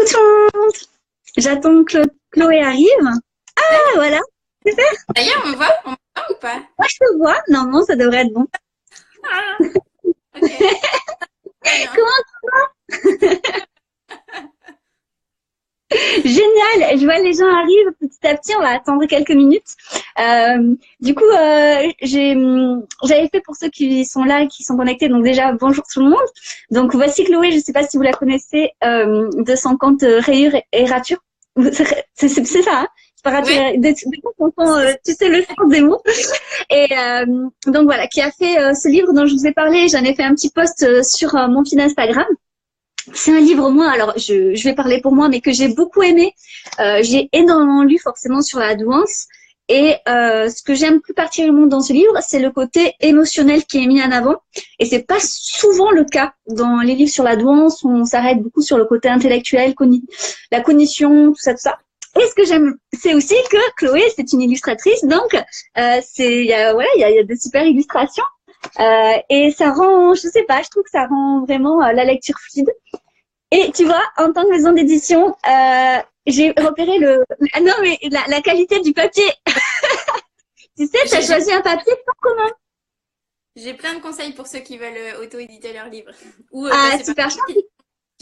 Coucou tout le monde. J'attends que Chloé arrive. Ah, voilà. Super. Ça y est, on me voit? On me voit ou pas? Moi, je te vois. Normalement, ça devrait être bon. Ah, ok. Très bien. Comment Génial. Je vois les gens arrivent petit à petit. On va attendre quelques minutes. Du coup, j'avais fait pour ceux qui sont là et qui sont connectés. Donc déjà, bonjour tout le monde. Donc voici Chloé. Je ne sais pas si vous la connaissez de son compte Rayures et Ratures. C'est ça, hein? C'est pas rature, Oui, tu sais le sens des mots. Et donc voilà, qui a fait ce livre dont je vous ai parlé. J'en ai fait un petit post sur mon fil Instagram. C'est un livre, moi, alors je vais parler pour moi, mais que j'ai beaucoup aimé. J'ai énormément lu forcément sur la douance. Et ce que j'aime plus particulièrement dans ce livre, c'est le côté émotionnel qui est mis en avant. Et c'est pas souvent le cas dans les livres sur la douance, où on s'arrête beaucoup sur le côté intellectuel, la cognition, tout ça, tout ça. Et ce que j'aime, c'est aussi que Chloé, c'est une illustratrice, donc il y a des super illustrations. Et ça rend, je sais pas, je trouve que ça rend vraiment la lecture fluide. Et tu vois, en tant que maison d'édition, j'ai repéré non mais la qualité du papier. Tu sais, tu as choisi un papier pas commun. j'ai plein de conseils pour ceux qui veulent auto-éditer leur livre. Ou Ah, passer par super.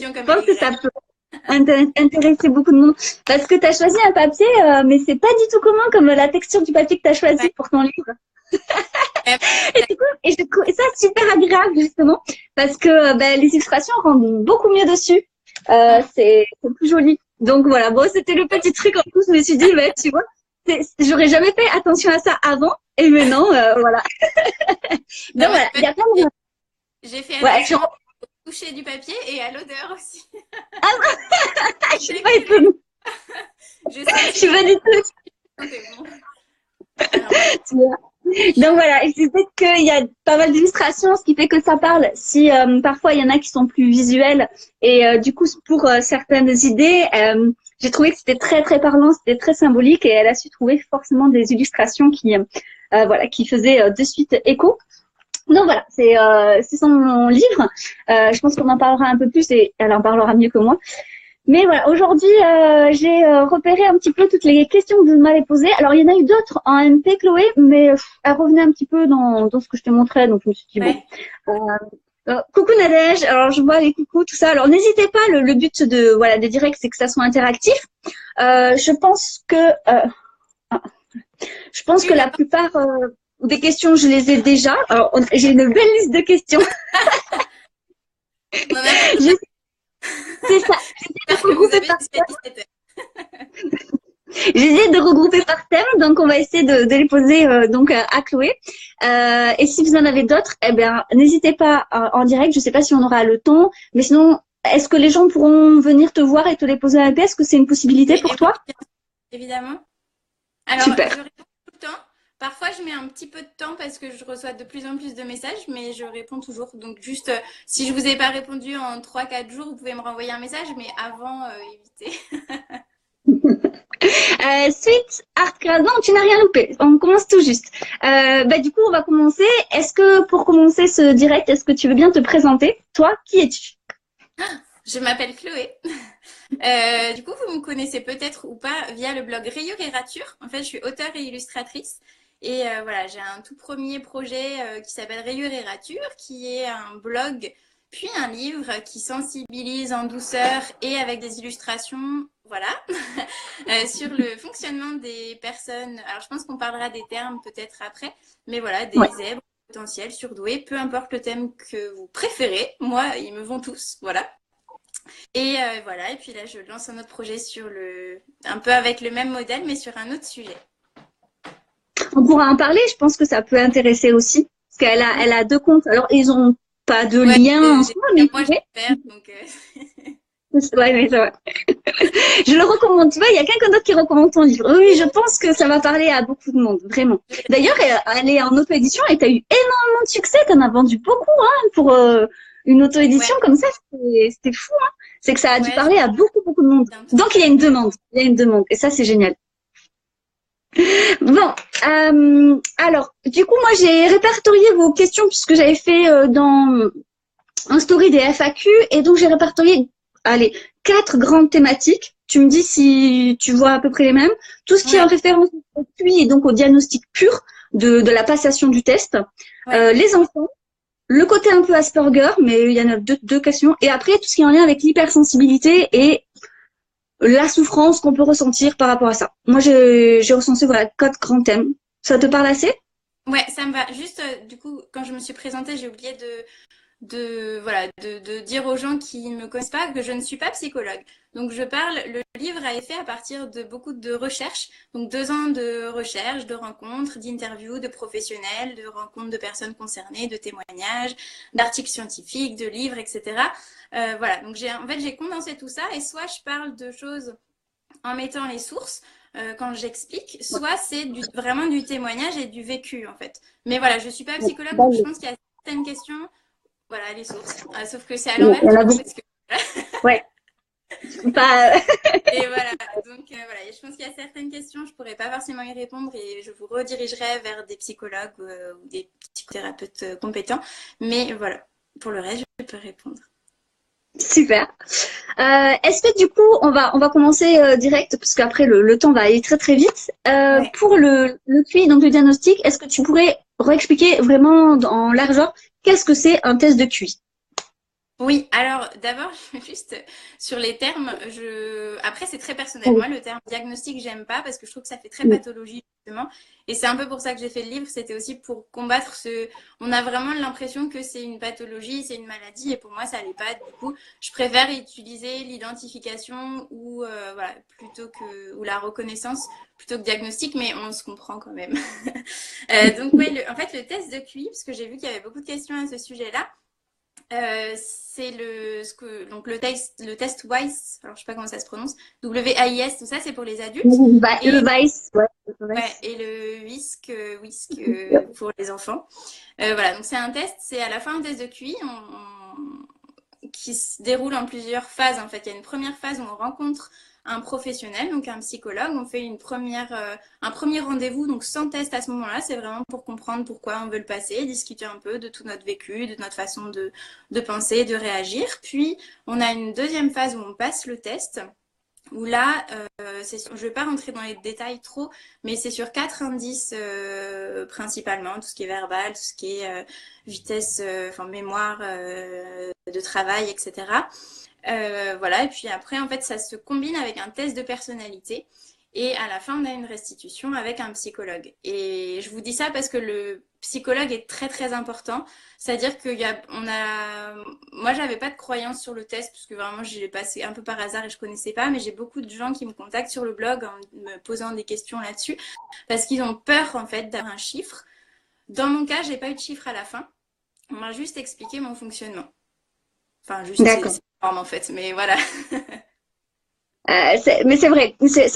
une comme Je pense que ça Telegram. peut intéresser beaucoup de monde. Parce que tu as choisi un papier, mais c'est pas du tout commun comme la texture du papier que tu as choisi Ouais. pour ton livre. Euh, Et du coup, je trouve ça super agréable justement parce que les illustrations rendent beaucoup mieux dessus. C'est plus joli. Donc voilà, bon, c'était le petit truc. En plus, je me suis dit, tu vois, j'aurais jamais fait attention à ça avant. Et maintenant, voilà. bah, Donc moi, voilà, il y a plein de... j'ai fait Ouais, attention au toucher du papier et à l'odeur aussi. je suis pas étonnée. Je Je sais suis pas du tout. c'est bon. Alors, voilà. Tu vois. Donc voilà, je sais qu'il y a pas mal d'illustrations, ce qui fait que ça parle. Si parfois il y en a qui sont plus visuels et du coup pour certaines idées, j'ai trouvé que c'était très très parlant, c'était très symbolique et elle a su trouver forcément des illustrations qui faisaient de suite écho. Donc voilà, c'est son livre. Je pense qu'on en parlera un peu plus et elle en parlera mieux que moi. Mais voilà, aujourd'hui, j'ai repéré un petit peu toutes les questions que vous m'avez posées. Alors, il y en a eu d'autres en MP, Chloé, mais elle revenait un petit peu dans ce que je te montrais. Donc, je me suis dit, bon. Ouais. Coucou Nadège, alors je vois les coucous, tout ça. Alors, n'hésitez pas, le but des directs, c'est que ça soit interactif. Je pense que Oui, la plupart des questions, je les ai déjà. Alors, j'ai une belle liste de questions. on en a Je- C'est ça. J'espère que vous avez jusqu'à 17 heures. J'essaie de regrouper par thème, donc on va essayer de les poser à Chloé. Et si vous en avez d'autres, eh bien, n'hésitez pas en direct. Je ne sais pas si on aura le temps, mais sinon, est-ce que les gens pourront venir te voir et te les poser à la paix? Est-ce que c'est une possibilité Oui, pour toi? évidemment. Alors, Super. je réponds tout le temps. Parfois, je mets un petit peu de temps parce que je reçois de plus en plus de messages, mais je réponds toujours. Donc, juste, si je vous ai pas répondu en 3-4 jours, vous pouvez me renvoyer un message, mais avant, évitez. Suite, Art non, tu n'as rien loupé. On commence tout juste. Du coup, on va commencer. Est-ce que pour commencer ce direct, est-ce que tu veux bien te présenter? Toi, qui es-tu? Je m'appelle Chloé. Du coup, vous me connaissez peut-être ou pas via le blog Rayures et Ratures. En fait, je suis auteure et illustratrice. Et voilà, j'ai un tout premier projet qui s'appelle Rayures et Ratures, qui est un blog, puis un livre qui sensibilise en douceur et avec des illustrations, voilà, sur le fonctionnement des personnes. Alors, je pense qu'on parlera des termes peut-être après, mais voilà, des Ouais. zèbres potentiels, surdoués, peu importe le thème que vous préférez. Moi, ils me vont tous, voilà. Et voilà, et puis là, je lance un autre projet un peu avec le même modèle, mais sur un autre sujet. On pourra en parler. Je pense que ça peut intéresser aussi. Parce Oui, elle a deux comptes. Alors, ils n'ont pas de ouais, lien en soi, mais moi, je ouais. vais faire, donc Ouais, mais ça va. Je le recommande. Tu vois, il y a quelqu'un d'autre qui recommande ton livre. Oui, je pense que ça va parler à beaucoup de monde, vraiment. D'ailleurs, elle est en auto-édition et tu as eu énormément de succès. Tu en as vendu beaucoup pour une auto-édition ouais, comme ça. C'était fou. Hein. C'est que ça a dû ouais, parler à beaucoup, beaucoup de monde. bientôt. Donc, il y a une demande. Il y a une demande. Et ça, c'est génial. Bon, alors, du coup, moi, j'ai répertorié vos questions puisque j'avais fait dans un story des FAQ et donc j'ai répertorié, allez, 4 grandes thématiques. Tu me dis si tu vois à peu près les mêmes. Tout ce qui est en référence au QI et donc au diagnostic pur de la passation du test. Les enfants, le côté un peu Asperger, mais il y en a deux questions. Et après, tout ce qui est en lien avec l'hypersensibilité et la souffrance qu'on peut ressentir par rapport à ça. Moi, j'ai recensé voilà 4 grands thèmes. Ça te parle assez? Ouais, ça me va. Juste, du coup, quand je me suis présentée, j'ai oublié voilà, de dire aux gens qui ne me connaissent pas que je ne suis pas psychologue. Donc, le livre a été fait à partir de beaucoup de recherches. Donc, 2 ans de recherche, de rencontres, d'interviews, de professionnels, de rencontres de personnes concernées, de témoignages, d'articles scientifiques, de livres, etc. Voilà. Donc, en fait, j'ai condensé tout ça et soit je parle de choses en mettant les sources, quand j'explique, soit c'est vraiment du témoignage et du vécu, en fait. Mais voilà, je ne suis pas psychologue, donc je pense qu'il y a certaines questions. Voilà, les sources. Sauf que c'est à l'envers, parce que... Ouais. Pas... Et voilà, donc voilà, je pense qu'il y a certaines questions, je ne pourrais pas forcément y répondre et je vous redirigerai vers des psychologues ou des psychothérapeutes compétents. Mais voilà, pour le reste, je peux répondre. Super. Est-ce que du coup, on va commencer direct, parce qu'après le temps va aller très très vite. Pour le QI, donc le diagnostic, est-ce que tu pourrais réexpliquer vraiment en largeur qu'est-ce que c'est un test de QI? Oui, alors d'abord, juste sur les termes, après c'est très personnel. Moi, le terme diagnostic, j'aime pas parce que je trouve que ça fait très pathologie, justement. Et c'est un peu pour ça que j'ai fait le livre. C'était aussi pour combattre On a vraiment l'impression que c'est une pathologie, c'est une maladie. Et pour moi, ça l'est pas. Du coup, je préfère utiliser l'identification ou voilà, ou la reconnaissance plutôt que diagnostic, mais on se comprend quand même. Donc, ouais, en fait, le test de QI, parce que j'ai vu qu'il y avait beaucoup de questions à ce sujet-là. C'est le test WISE, alors je sais pas comment ça se prononce, WAIS, tout ça c'est pour les adultes. Le WISE, et le WISC pour les enfants. Voilà, donc c'est un test, c'est à la fin un test de QI qui se déroule en plusieurs phases. En fait, il y a une première phase où on rencontre un professionnel, donc un psychologue. On fait un premier rendez-vous, donc sans test à ce moment-là. C'est vraiment pour comprendre pourquoi on veut le passer, discuter un peu de tout notre vécu, de notre façon de penser, de réagir. Puis, on a une deuxième phase où on passe le test, où là, je ne vais pas rentrer dans les détails trop, mais c'est sur 4 indices principalement, tout ce qui est verbal, tout ce qui est vitesse, mémoire de travail, etc. Voilà, et puis après, en fait, ça se combine avec un test de personnalité. Et à la fin, on a une restitution avec un psychologue. Et je vous dis ça parce que le psychologue est très, très important. C'est-à-dire moi, j'avais pas de croyance sur le test parce que vraiment, je l'ai passé un peu par hasard et je connaissais pas. Mais j'ai beaucoup de gens qui me contactent sur le blog en me posant des questions là-dessus parce qu'ils ont peur, en fait, d'avoir un chiffre. Dans mon cas, j'ai pas eu de chiffre à la fin. On m'a juste expliqué mon fonctionnement. Enfin, juste, c'est énorme en fait, mais voilà. Mais c'est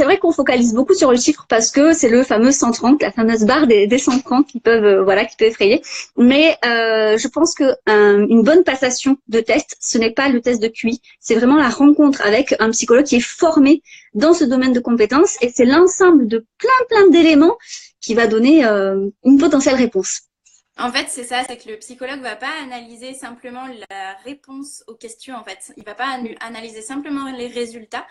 vrai qu'on focalise beaucoup sur le chiffre parce que c'est le fameux 130, la fameuse barre des 130 qui peuvent effrayer. Mais je pense que une bonne passation de test, ce n'est pas le test de QI, c'est vraiment la rencontre avec un psychologue qui est formé dans ce domaine de compétences et c'est l'ensemble de plein d'éléments qui va donner une potentielle réponse. En fait, c'est ça, c'est que le psychologue va pas analyser simplement la réponse aux questions, en fait. Il va pas analyser simplement les résultats,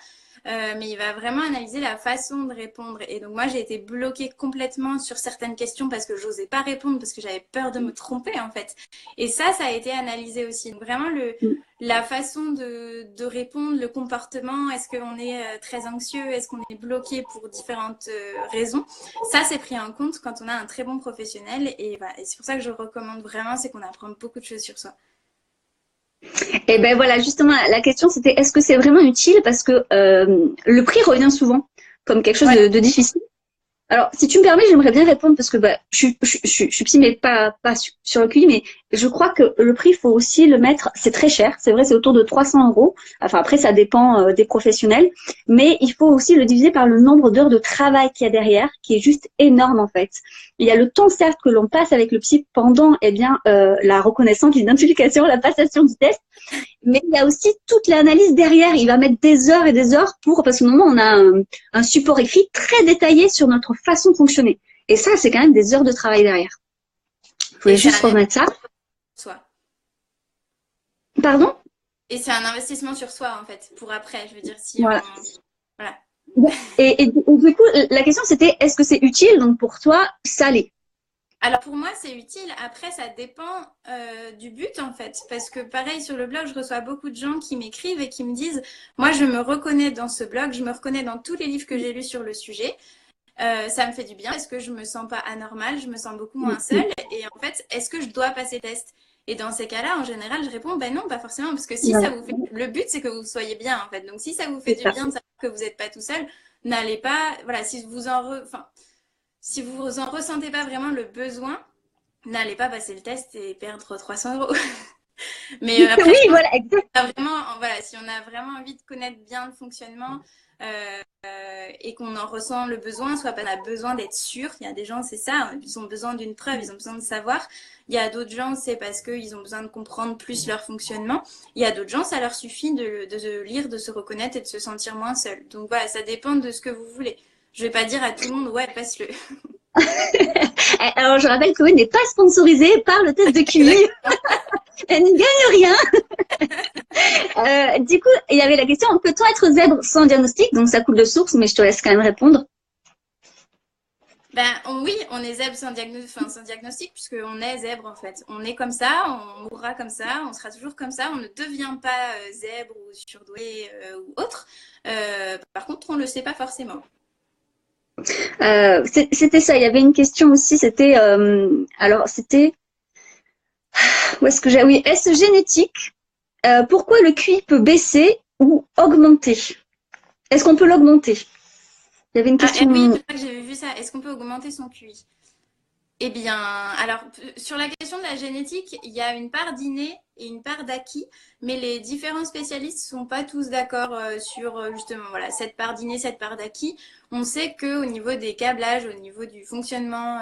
mais il va vraiment analyser la façon de répondre. Et donc, moi, j'ai été bloquée complètement sur certaines questions parce que j'osais pas répondre, parce que j'avais peur de me tromper, en fait. Et ça a été analysé aussi. Donc, vraiment, la façon de répondre, le comportement, est-ce qu'on est très anxieux, est-ce qu'on est bloqué pour différentes raisons, ça c'est pris en compte quand on a un très bon professionnel et c'est pour ça que je recommande vraiment, c'est qu'on apprend beaucoup de choses sur soi. Et ben voilà, justement, la question c'était est-ce que c'est vraiment utile parce que le prix revient souvent comme quelque chose de difficile. Alors, si tu me permets, j'aimerais bien répondre parce que je suis psy, mais pas sur le QI, mais je crois que le prix, il faut aussi le mettre, c'est très cher, c'est vrai, c'est autour de 300 €. Enfin, après, ça dépend des professionnels, mais il faut aussi le diviser par le nombre d'heures de travail qu'il y a derrière, qui est juste énorme en fait. Il y a le temps, certes, que l'on passe avec le psy pendant, la reconnaissance, l'identification, la passation du test, mais il y a aussi toute l'analyse derrière. Il va mettre des heures et des heures parce que moment on a un support EFI très détaillé sur notre façon de fonctionner. Et ça, c'est quand même des heures de travail derrière. Je voulais juste remettre ça. Soit. Pardon? Et c'est un investissement sur soi, en fait, pour après. Je veux dire, si Voilà. Voilà. Et du coup, la question c'était, est-ce que c'est utile? Donc pour toi, ça l'est. Alors pour moi, c'est utile. Après, ça dépend du but en fait. Parce que pareil, sur le blog, je reçois beaucoup de gens qui m'écrivent et qui me disent, moi, je me reconnais dans ce blog, je me reconnais dans tous les livres que j'ai lus sur le sujet. Ça me fait du bien parce que je me sens pas anormale, je me sens beaucoup moins seule. Et en fait, est-ce que je dois passer test? Et dans ces cas-là, en général, je réponds, ben non, pas forcément. Parce que si ça vous fait... Le but, c'est que vous soyez bien en fait. Donc si ça vous fait du bien de savoir que vous n'êtes pas tout seul, n'allez pas... Voilà, si vous si vous en ressentez pas vraiment le besoin, n'allez pas passer le test et perdre 300 euros. Mais après, Oui, je pense voilà, exactement. voilà, si on a vraiment envie de connaître bien le fonctionnement et qu'on en ressent le besoin, soit on a besoin d'être sûr. Il y a des gens, c'est ça, ils ont besoin d'une preuve, ils ont besoin de savoir. Il y a d'autres gens, c'est parce qu'ils ont besoin de comprendre plus leur fonctionnement. Il y a d'autres gens, ça leur suffit de lire, de se reconnaître et de se sentir moins seul. Donc voilà, ça dépend de ce que vous voulez. Je vais pas dire à tout le monde, ouais, passe-le. Alors je rappelle que Chloé n'est pas sponsorisée par le test de QI. Elle ne gagne rien. Du coup, il y avait la question, peut-on être zèbre sans diagnostic? Donc ça coule de source, mais je te laisse quand même répondre. Ben, oui, on est zèbre sans diagnostic, puisqu'on est zèbre en fait. On est comme ça, on mourra comme ça, on sera toujours comme ça, on ne devient pas zèbre ou surdoué ou autre. Par contre, on ne le sait pas forcément. C'était ça, il y avait une question aussi, c'était, alors c'était, où est-ce que j'ai, oui, est-ce génétique? Pourquoi le QI peut baisser ou augmenter? Est-ce qu'on peut l'augmenter? Il y avait une question. Oui, j'avais vu ça. Est-ce qu'on peut augmenter son QI? Eh bien, alors, sur la question de la génétique, il y a une part d'inné et une part d'acquis, mais les différents spécialistes ne sont pas tous d'accord sur justement voilà, cette part d'inné, cette part d'acquis. On sait qu'au niveau des câblages, au niveau du fonctionnement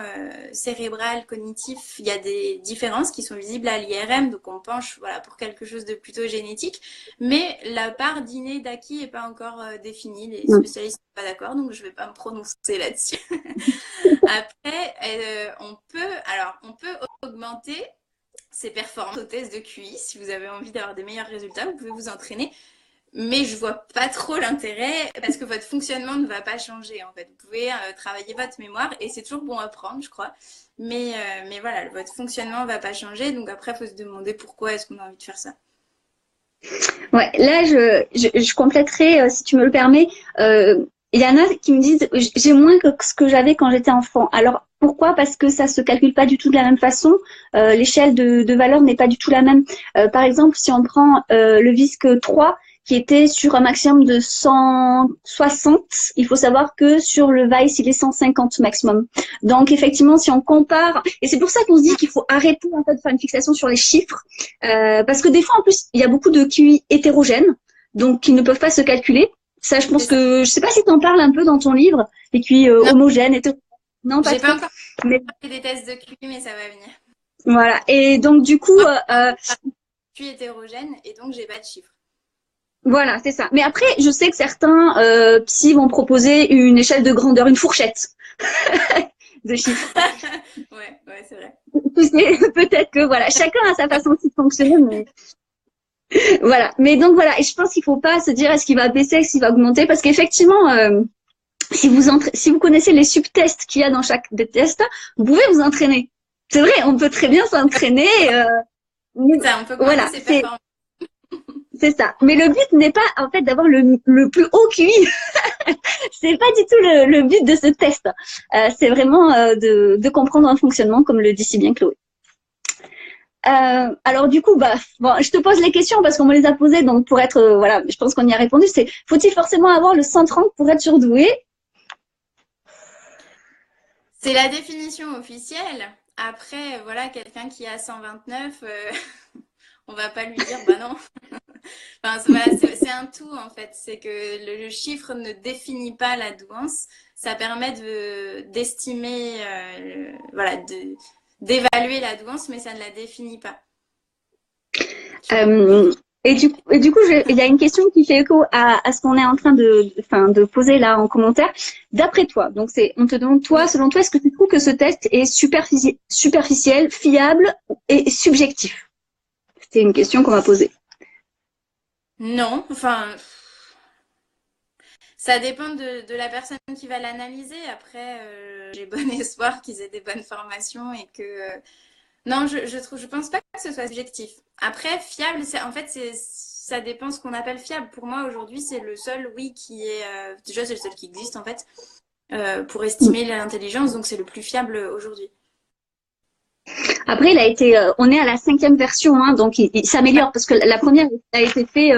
cérébral, cognitif, il y a des différences qui sont visibles à l'IRM, donc on penche voilà, pour quelque chose de plutôt génétique, mais la part d'inné d'acquis n'est pas encore définie, les spécialistes ne sont pas d'accord, donc je ne vais pas me prononcer là-dessus. Après, on peut augmenter ses performances au test de QI. Si vous avez envie d'avoir des meilleurs résultats, vous pouvez vous entraîner. Mais je vois pas trop l'intérêt parce que votre fonctionnement ne va pas changer en fait. Vous pouvez travailler votre mémoire et c'est toujours bon à prendre, je crois. Mais voilà, votre fonctionnement ne va pas changer. Donc après, il faut se demander pourquoi est-ce qu'on a envie de faire ça. Ouais, là, je compléterai, si tu me le permets. Il y en a qui me disent, j'ai moins que ce que j'avais quand j'étais enfant. Alors, pourquoi? Parce que ça se calcule pas du tout de la même façon. L'échelle de valeur n'est pas du tout la même. Par exemple, si on prend le VISC 3, qui était sur un maximum de 160, il faut savoir que sur le VICE, il est 150 maximum. Donc, effectivement, si on compare, et c'est pour ça qu'on se dit qu'il faut arrêter en fait, de faire une fixation sur les chiffres, parce que des fois, en plus, il y a beaucoup de QI hétérogènes, donc qui ne peuvent pas se calculer. Ça, je pense que, je sais pas si tu en parles un peu dans ton livre, les QI homogènes, hétérogènes. Non, pas trop. J'ai pas encore fait des tests de QI, mais ça va venir. Voilà. Et donc, du coup, QI hétérogène et donc j'ai pas de chiffres. Voilà, c'est ça. Mais après, je sais que certains psy vont proposer une échelle de grandeur, une fourchette de chiffres. ouais, c'est vrai. Tu sais, peut-être que voilà, chacun a sa façon de fonctionner, mais voilà. Mais donc voilà, et je pense qu'il faut pas se dire est-ce qu'il va baisser, est-ce qu'il va augmenter, parce qu'effectivement, si vous connaissez les subtests qu'il y a dans chaque des tests, vous pouvez vous entraîner. C'est vrai, on peut très bien s'entraîner. Ça, on peut voilà, ses performances. C'est ça. Mais le but n'est pas, en fait, d'avoir le plus haut QI. C'est pas du tout le but de ce test. C'est vraiment de comprendre un fonctionnement, comme le dit si bien Chloé. Alors du coup, bon, je te pose les questions parce qu'on me les a posées, donc pour être, voilà, je pense qu'on y a répondu. C'est, faut-il forcément avoir le 130 pour être surdoué? C'est la définition officielle. Après, voilà, quelqu'un qui a 129, on va pas lui dire, bah non. Enfin, voilà, c'est un tout en fait. C'est que le chiffre ne définit pas la douance. Ça permet d'estimer, voilà, d'évaluer la douance, mais ça ne la définit pas. Et du coup, il y a une question qui fait écho à ce qu'on est en train de poser là en commentaire. D'après toi, donc on te demande toi, selon toi, est-ce que tu trouves que ce test est superficiel, fiable et subjectif? C'était une question qu'on m'a posée. Non, enfin, ça dépend de la personne qui va l'analyser. Après, j'ai bon espoir qu'ils aient des bonnes formations et que non, je pense pas que ce soit subjectif. Après, fiable, en fait, ça dépend ce qu'on appelle fiable. Pour moi, aujourd'hui, c'est le seul, oui, qui est, déjà, c'est le seul qui existe, en fait, pour estimer l'intelligence, donc c'est le plus fiable aujourd'hui. Après, on est à la 5e version, hein, donc il s'améliore parce que la première a été faite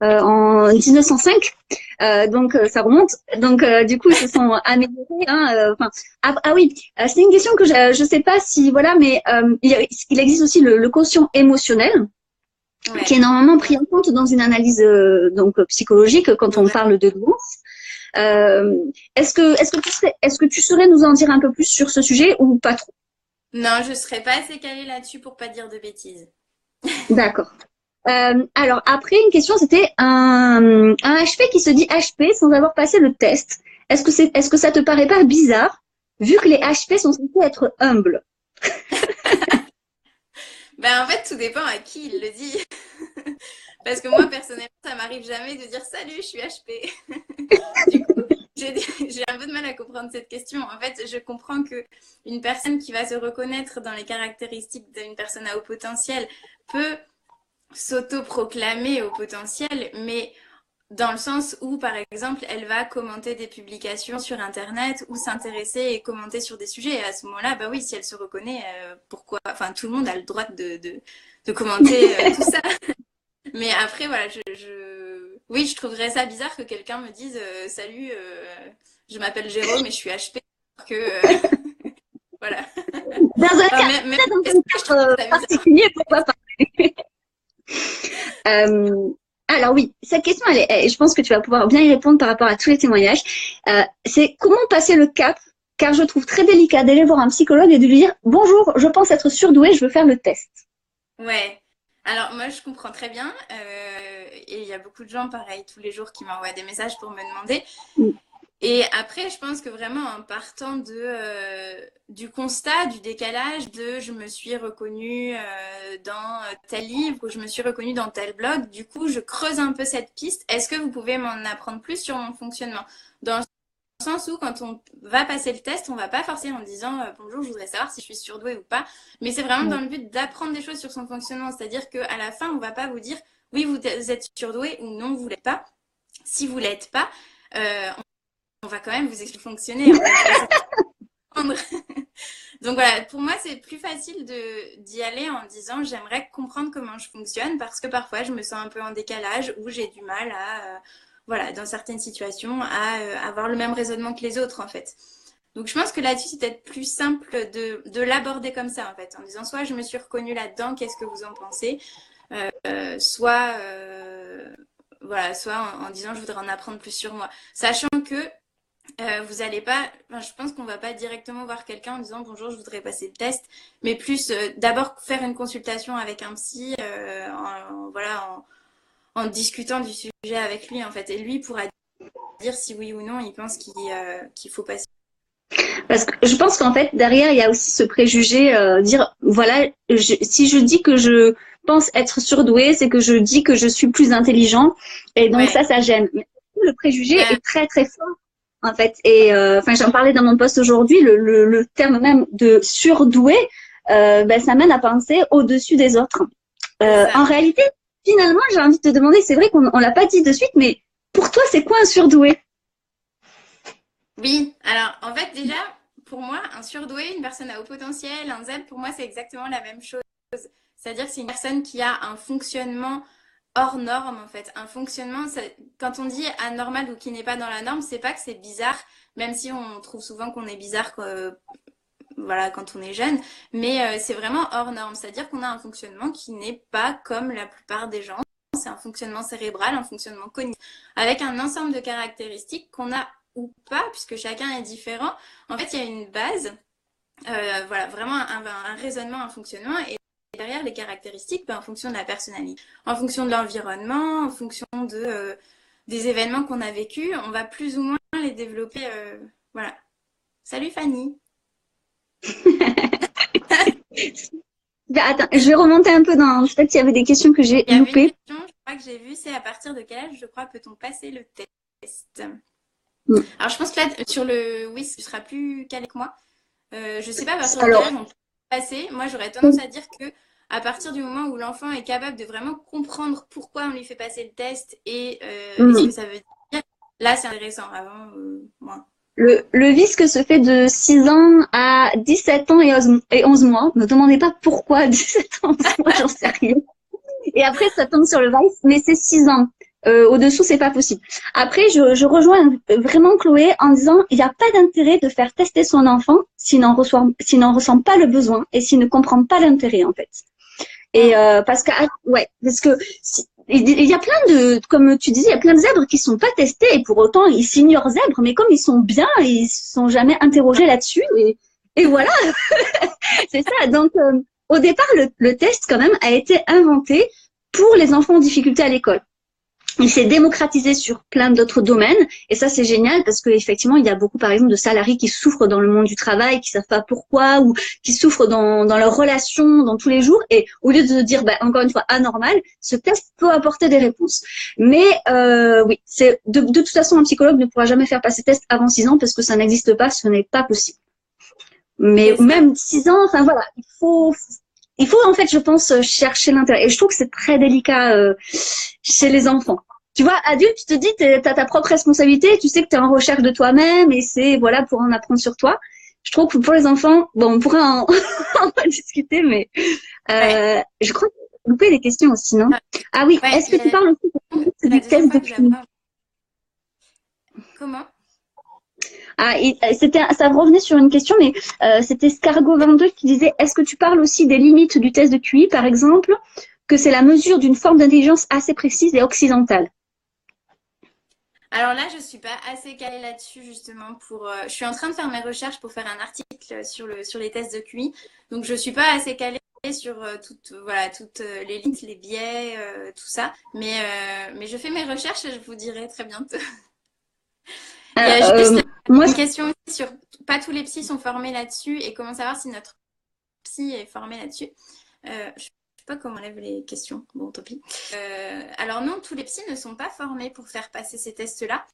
en 1905, donc ça remonte. Donc du coup, ils se sont améliorés. Hein, oui, c'est une question que je sais pas si voilà, mais il existe aussi le quotient émotionnel Ouais. qui est normalement pris en compte dans une analyse donc psychologique quand on parle de douance. Est-ce que tu saurais nous en dire un peu plus sur ce sujet ou pas trop? Non, je serais pas assez calée là-dessus pour pas dire de bêtises. D'accord. Alors après, une question, c'était un HP qui se dit HP sans avoir passé le test. Est-ce que ça te paraît pas bizarre, vu que les HP sont censés être humbles? Ben, en fait, tout dépend à qui il le dit. Parce que moi, personnellement, ça m'arrive jamais de dire salut, je suis HP. Du coup, j'ai un peu de mal à comprendre cette question. En fait, je comprends que une personne qui va se reconnaître dans les caractéristiques d'une personne à haut potentiel peut s'auto-proclamer au potentiel, mais dans le sens où, par exemple, elle va commenter des publications sur Internet ou s'intéresser et commenter sur des sujets. Et à ce moment-là, bah oui, si elle se reconnaît, pourquoi? Enfin, tout le monde a le droit de commenter tout ça. Mais après, voilà, oui, je trouverais ça bizarre que quelqu'un me dise salut, je m'appelle Jérôme et je suis HP. Que, voilà. Dans un Enfin, cas, même, dans je un trouve cadre ça bizarre. particulier, pourquoi pas? Alors oui, cette question, je pense que tu vas pouvoir bien y répondre par rapport à tous les témoignages. C'est comment passer le cap, car je trouve très délicat d'aller voir un psychologue et de lui dire bonjour, je pense être surdoué, je veux faire le test. Ouais. Alors moi je comprends très bien et il y a beaucoup de gens pareil tous les jours qui m'envoient des messages pour me demander. Et après je pense que vraiment en partant du constat, du décalage de je me suis reconnue dans tel livre ou je me suis reconnue dans tel blog, du coup je creuse un peu cette piste. Est-ce que vous pouvez m'en apprendre plus sur mon fonctionnement? Dans le sens où quand on va passer le test, on va pas forcément en disant bonjour, je voudrais savoir si je suis surdouée ou pas, mais c'est vraiment dans le but d'apprendre des choses sur son fonctionnement, c'est-à-dire qu'à la fin, on va pas vous dire oui, vous êtes surdoué ou non, vous l'êtes pas. Si vous l'êtes pas, on va quand même vous expliquer fonctionner. Donc voilà, pour moi, c'est plus facile d'y aller en disant j'aimerais comprendre comment je fonctionne parce que parfois je me sens un peu en décalage ou j'ai du mal à, voilà, dans certaines situations, à avoir le même raisonnement que les autres en fait. Donc je pense que là-dessus, c'est peut-être plus simple de l'aborder comme ça en fait, en disant soit je me suis reconnue là-dedans, qu'est-ce que vous en pensez soit, voilà, soit en disant je voudrais en apprendre plus sur moi. Sachant que vous allez pas, enfin, je pense qu'on va pas directement voir quelqu'un en disant bonjour, je voudrais passer le test, mais plus d'abord faire une consultation avec un psy, voilà, en discutant du sujet avec lui en fait, et lui pourra dire si oui ou non il pense qu'il faut passer. Parce que je pense qu'en fait, derrière, il y a aussi ce préjugé, dire, voilà, si je dis que je pense être surdoué, c'est que je dis que je suis plus intelligent. Et donc Ouais. ça gêne. Mais le préjugé Ouais. est très, très fort, en fait. Et enfin, j'en parlais dans mon post aujourd'hui, le terme même de surdoué, ça mène à penser au-dessus des autres. En réalité, finalement, j'ai envie de te demander, c'est vrai qu'on l'a pas dit de suite, mais pour toi, c'est quoi un surdoué? Oui, alors en fait déjà, pour moi, un surdoué, une personne à haut potentiel, un zèbre, pour moi c'est exactement la même chose. C'est-à-dire que c'est une personne qui a un fonctionnement hors norme en fait. Un fonctionnement, quand on dit anormal ou qui n'est pas dans la norme, c'est pas que c'est bizarre, même si on trouve souvent qu'on est bizarre voilà, quand on est jeune, mais c'est vraiment hors norme. C'est-à-dire qu'on a un fonctionnement qui n'est pas comme la plupart des gens. C'est un fonctionnement cérébral, un fonctionnement cognitif, avec un ensemble de caractéristiques qu'on a ou pas, puisque chacun est différent. En fait, il y a une base, voilà, vraiment un raisonnement, un fonctionnement, et derrière les caractéristiques, en fonction de la personnalité, en fonction de l'environnement, en fonction des événements qu'on a vécus, on va plus ou moins les développer. Voilà. Salut Fanny. Attends, je vais remonter un peu dans. Peut-être qu'il y avait des questions que j'ai Il y avait une loupées. question. que j'ai vu, c'est à partir de quel âge, je crois, peut-on passer le test? Mm. Alors, je pense que là, sur le WIS, tu seras plus calé que moi. Je sais pas à partir de quel Alors, âge on peut passer. Moi, j'aurais tendance à dire que à partir du moment où l'enfant est capable de vraiment comprendre pourquoi on lui fait passer le test et ce que ça veut dire, là, c'est intéressant. Avant, moins. le VISC se fait de 6 ans à 17 ans et 11 mois. Ne me demandez pas pourquoi 17 ans, 11 mois, j'en sais rien. Et après, ça tombe sur le Vice, mais c'est 6 ans. Au-dessous, c'est pas possible. Après, je rejoins vraiment Chloé en disant il n'y a pas d'intérêt de faire tester son enfant s'il n'en ressent pas le besoin et s'il ne comprend pas l'intérêt, en fait. Et parce que il y a plein de, comme tu disais, il y a plein de zèbres qui sont pas testés et pour autant ils s'ignorent zèbres, mais comme ils sont bien, ils se sont jamais interrogés là-dessus et voilà, c'est ça. Donc au départ, le test quand même a été inventé pour les enfants en difficulté à l'école. Il s'est démocratisé sur plein d'autres domaines et ça c'est génial parce que effectivement il y a beaucoup par exemple de salariés qui souffrent dans le monde du travail, qui savent pas pourquoi ou qui souffrent dans leurs relations dans tous les jours et au lieu de se dire encore une fois anormal, ce test peut apporter des réponses. Mais oui, c'est de toute façon un psychologue ne pourra jamais faire passer test avant 6 ans parce que ça n'existe pas, ce n'est pas possible. Mais même 6 ans, enfin voilà, il faut en fait, je pense, chercher l'intérêt. Et je trouve que c'est très délicat chez les enfants. Tu vois, adulte, tu te dis, t'as ta propre responsabilité, tu sais que t'es en recherche de toi-même et c'est, voilà, pour en apprendre sur toi. Je trouve que pour les enfants, bon, on pourrait en discuter, mais je crois que vous loupez des questions aussi, non? Ah oui, est-ce que tu parles aussi du test de QI? Comment? Ah, ça revenait sur une question, mais c'était Scargo22 qui disait, est-ce que tu parles aussi des limites du test de QI, par exemple, que c'est la mesure d'une forme d'intelligence assez précise et occidentale? Alors là, je suis pas assez calée là-dessus justement pour. Je suis en train de faire mes recherches pour faire un article sur les tests de QI, donc je suis pas assez calée sur toutes les limites, les biais, tout ça. Mais je fais mes recherches et je vous dirai très bientôt. Il y a juste une question aussi sur pas tous les psys sont formés là-dessus et comment savoir si notre psy est formé là-dessus. Je sais pas comment on lève les questions. Bon, tant pis. Alors non, tous les psys ne sont pas formés pour faire passer ces tests-là.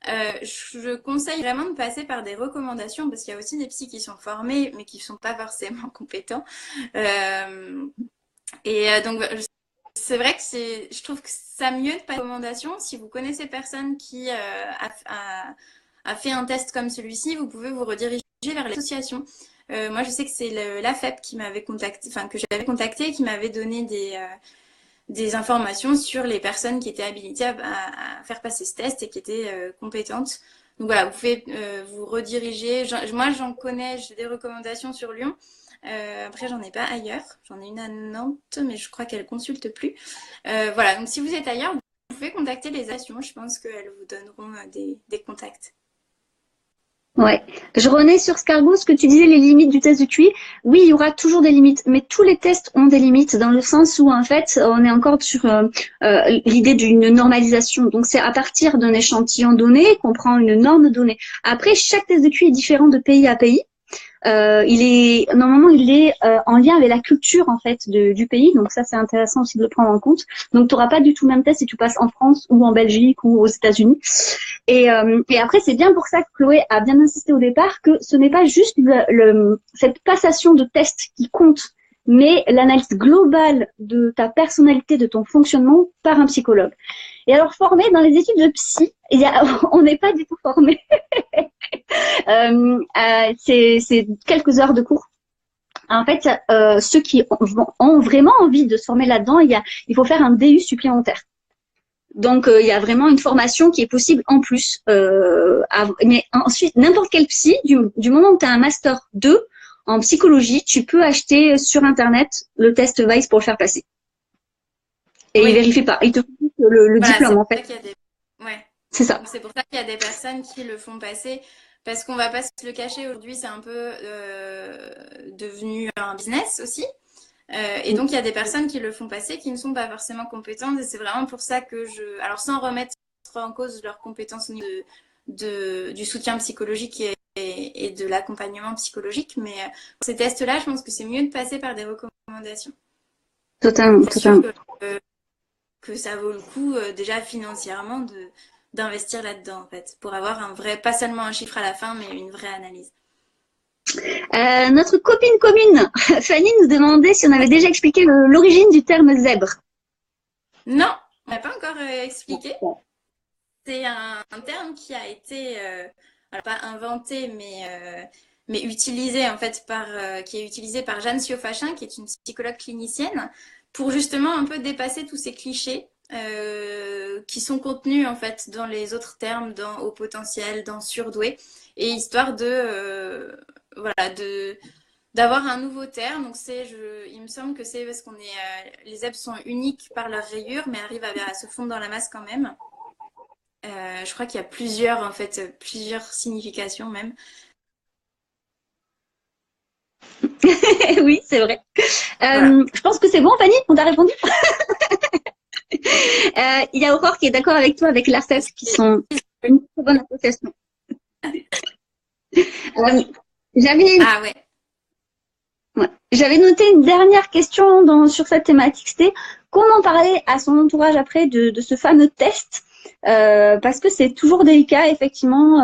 Je conseille vraiment de passer par des recommandations parce qu'il y a aussi des psys qui sont formés mais qui ne sont pas forcément compétents. Donc, c'est vrai que je trouve que ça mieux de passer par des recommandations. Si vous connaissez personne qui a fait un test comme celui-ci, vous pouvez vous rediriger vers l'association. Moi, je sais que c'est l'AFEP qui m'avait contacté, enfin que j'avais contacté, qui m'avait donné des informations sur les personnes qui étaient habilitées à faire passer ce test et qui étaient compétentes. Donc voilà, vous pouvez vous rediriger. Moi, j'en connais, j'ai des recommandations sur Lyon. Après, j'en ai pas ailleurs. J'en ai une à Nantes, mais je crois qu'elle consulte plus. Voilà, donc si vous êtes ailleurs, vous pouvez contacter les associations. Je pense qu'elles vous donneront des contacts. Ouais. Je renais sur Scargo, ce que tu disais, les limites du test de QI. Oui, il y aura toujours des limites, mais tous les tests ont des limites dans le sens où, en fait, on est encore sur l'idée d'une normalisation. Donc, c'est à partir d'un échantillon donné qu'on prend une norme donnée. Après, chaque test de QI est différent de pays à pays. Normalement il est en lien avec la culture en fait du pays, donc ça c'est intéressant aussi de le prendre en compte. Donc tu n'auras pas du tout le même test si tu passes en France ou en Belgique ou aux États-Unis. Et après c'est bien pour ça que Chloé a bien insisté au départ que ce n'est pas juste cette passation de tests qui compte, mais l'analyse globale de ta personnalité, de ton fonctionnement par un psychologue. Et alors formé dans les études de psy, on n'est pas du tout formé. C'est quelques heures de cours. En fait, ceux qui ont vraiment envie de se former là-dedans, il faut faire un DU supplémentaire. Donc, il y a vraiment une formation qui est possible en plus. Mais ensuite, n'importe quel psy, du moment où tu as un master 2 en psychologie, tu peux acheter sur Internet le test Vice pour le faire passer. Et il vérifie pas. Il te faut le diplôme, en fait. C'est ça. C'est pour ça qu'il y a des personnes qui le font passer. Parce qu'on va pas se le cacher, aujourd'hui, c'est un peu devenu un business aussi. Et donc, il y a des personnes qui le font passer qui ne sont pas forcément compétentes. Et c'est vraiment pour ça que alors sans remettre en cause leurs compétences au niveau du soutien psychologique et de l'accompagnement psychologique, mais pour ces tests-là, je pense que c'est mieux de passer par des recommandations. Totalement. que ça vaut le coup déjà financièrement d'investir là-dedans en fait, pour avoir un vrai, pas seulement un chiffre à la fin, mais une vraie analyse. Notre copine commune, Fanny, nous demandait si on avait déjà expliqué l'origine du terme zèbre. Non, on n'a pas encore expliqué. C'est un terme qui a été, alors pas inventé, mais utilisé en fait qui est utilisé par Jeanne Siofachin, qui est une psychologue clinicienne, pour justement un peu dépasser tous ces clichés qui sont contenus en fait dans les autres termes, dans haut potentiel, dans surdoué, et histoire de voilà d'avoir un nouveau terme. Donc il me semble que c'est parce qu'on est les zèbres sont uniques par leur rayure, mais arrivent à se fondre dans la masse quand même. Je crois qu'il y a plusieurs significations même. Oui, c'est vrai. Voilà. Je pense que c'est bon, Fanny, on t'a répondu. Il y a Aurore qui est d'accord avec toi, avec l'ARCEP, qui sont une très bonne association. Ah ouais. J'avais noté une dernière question sur cette thématique, c'était comment parler à son entourage après de ce fameux test, parce que c'est toujours délicat, effectivement.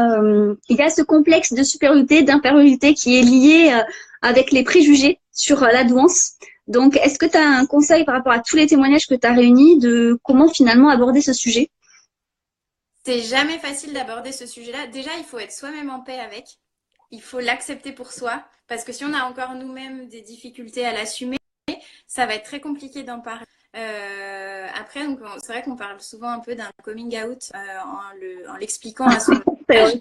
Il y a ce complexe de supériorité, d'infériorité qui est lié avec les préjugés sur la douance. Donc, est-ce que tu as un conseil par rapport à tous les témoignages que tu as réunis de comment finalement aborder ce sujet? C'est jamais facile d'aborder ce sujet-là. Déjà, il faut être soi-même en paix avec. Il faut l'accepter pour soi, parce que si on a encore nous-mêmes des difficultés à l'assumer, ça va être très compliqué d'en parler. Après, c'est vrai qu'on parle souvent un peu d'un coming out en l'expliquant à son entourage.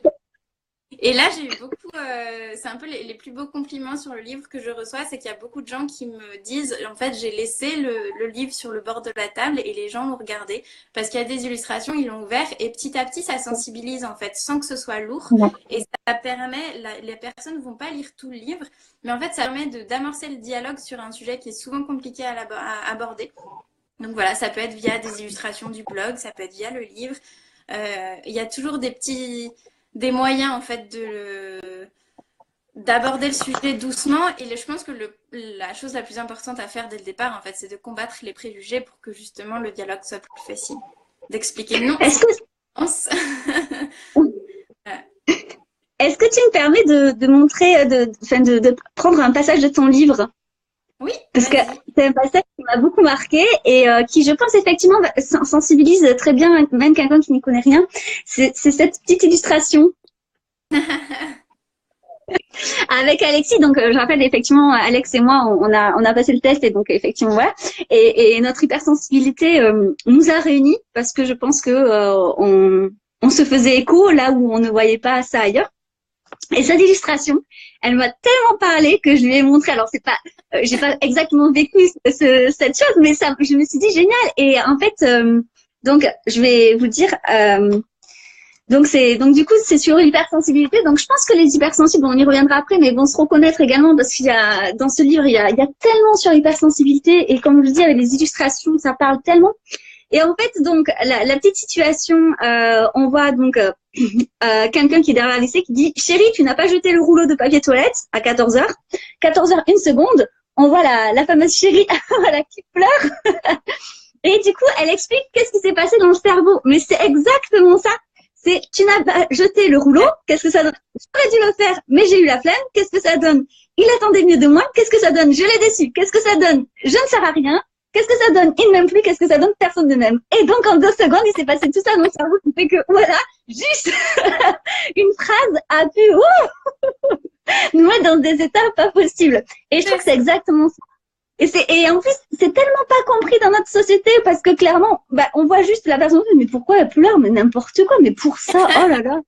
Et là, j'ai eu beaucoup, c'est un peu les plus beaux compliments sur le livre que je reçois, c'est qu'il y a beaucoup de gens qui me disent, en fait, j'ai laissé le livre sur le bord de la table et les gens l'ont regardé parce qu'il y a des illustrations, ils l'ont ouvert et petit à petit, ça sensibilise en fait, sans que ce soit lourd. Et ça permet, les personnes ne vont pas lire tout le livre, mais en fait, ça permet d'amorcer le dialogue sur un sujet qui est souvent compliqué à aborder. Donc voilà, ça peut être via des illustrations du blog, ça peut être via le livre. Il y a toujours des moyens en fait d'aborder le sujet doucement, et je pense que la chose la plus importante à faire dès le départ en fait, c'est de combattre les préjugés pour que justement le dialogue soit plus facile, d'expliquer non. Est-ce que tu me permets de montrer, de prendre un passage de ton livre? Oui. Parce que c'est un passage qui m'a beaucoup marqué et qui, je pense, effectivement, sensibilise très bien même quelqu'un qui n'y connaît rien. C'est cette petite illustration avec Alexis. Donc, je rappelle, effectivement, Alex et moi, on a passé le test et donc, effectivement, voilà. Et notre hypersensibilité nous a réunis parce que je pense que on se faisait écho là où on ne voyait pas ça ailleurs. Et cette illustration, elle m'a tellement parlé que je lui ai montré. Alors c'est pas, j'ai pas exactement vécu cette chose, mais ça, je me suis dit génial. Et en fait, donc je vais vous dire, donc du coup c'est sur l'hypersensibilité. Donc je pense que les hypersensibles, on y reviendra après, mais vont se reconnaître également parce qu'il y a dans ce livre il y a tellement sur l'hypersensibilité et comme je dis avec les illustrations, ça parle tellement. Et en fait, donc, la petite situation, on voit donc quelqu'un qui est derrière la WC qui dit « Chérie, tu n'as pas jeté le rouleau de papier toilette à 14h. 14h, 1 seconde. » On voit la fameuse chérie voilà, qui pleure. Et du coup, elle explique qu'est-ce qui s'est passé dans le cerveau. Mais c'est exactement ça. C'est « Tu n'as pas jeté le rouleau. Qu'est-ce que ça donne? J'aurais dû le faire, mais j'ai eu la flemme. Qu'est-ce que ça donne? Il attendait mieux de moi. Qu'est-ce que ça donne? Je l'ai déçu. Qu'est-ce que ça donne? Je ne sers à rien. Qu'est-ce que ça donne? Il ne m'aime plus. Qu'est-ce que ça donne? Personne ne m'aime. » Et donc, en 2 secondes, il s'est passé tout ça dans le cerveau qui fait que, voilà, juste une phrase a pu nous mettre dans des états pas possibles. Et je trouve que c'est exactement ça. Et en plus, c'est tellement pas compris dans notre société parce que clairement, bah, on voit juste la personne, mais pourquoi elle pleure? Mais n'importe quoi, mais pour ça, oh là là.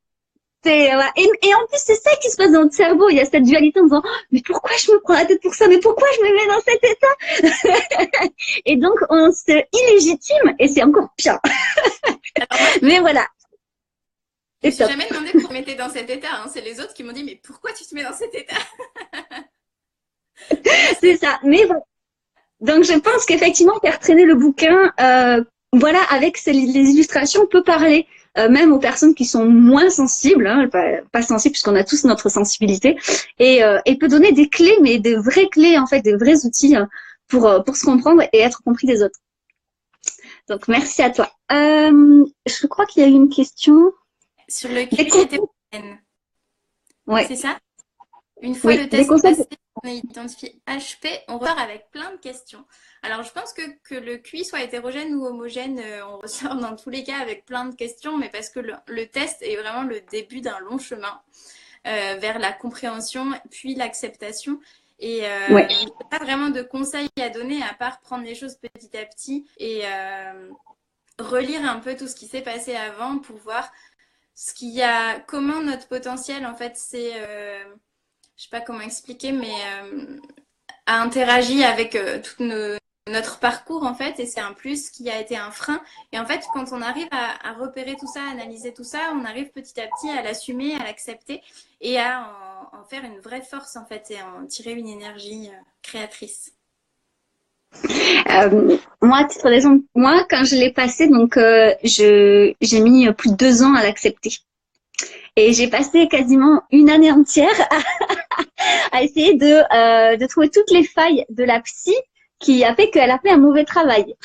Et en plus, c'est ça qui se passe dans notre cerveau. Il y a cette dualité en disant oh, mais pourquoi je me prends la tête pour ça? Mais pourquoi je me mets dans cet état? Et donc, on se illégitime et c'est encore pire. Mais voilà. Je ne me suis jamais demandé pourquoi je me mettais dans cet état. Hein. C'est les autres qui m'ont dit mais pourquoi tu te mets dans cet état? C'est ça. Mais bon. Donc, je pense qu'effectivement, faire traîner le bouquin, voilà, avec les illustrations, on peut parler. Même aux personnes qui sont moins sensibles, hein, pas sensibles puisqu'on a tous notre sensibilité, et peut donner des clés, mais des vraies clés en fait, des vrais outils pour se comprendre et être compris des autres. Donc, merci à toi. Je crois qu'il y a eu une question. Sur le QI hétérogène. Ouais. C'est ça? Une fois Oui, le test passé, on identifie HP, on repart avec plein de questions. Alors, je pense que le QI soit hétérogène ou homogène, on ressort dans tous les cas avec plein de questions, mais parce que le test est vraiment le début d'un long chemin vers la compréhension, puis l'acceptation. Et il n'y a pas vraiment de conseils à donner à part prendre les choses petit à petit et relire un peu tout ce qui s'est passé avant pour voir comment notre potentiel, en fait, je sais pas comment expliquer, mais a interagi avec tout notre parcours, en fait, et c'est un plus qui a été un frein. Et en fait, quand on arrive à repérer tout ça, à analyser tout ça, on arrive petit à petit à l'assumer, à l'accepter et à en faire une vraie force, en fait, et en tirer une énergie créatrice. Moi, à titre d'exemple, moi, quand je l'ai passé, donc j'ai mis plus de 2 ans à l'accepter. Et j'ai passé quasiment une année entière à essayer de trouver toutes les failles de la psy qui a fait qu'elle a fait un mauvais travail.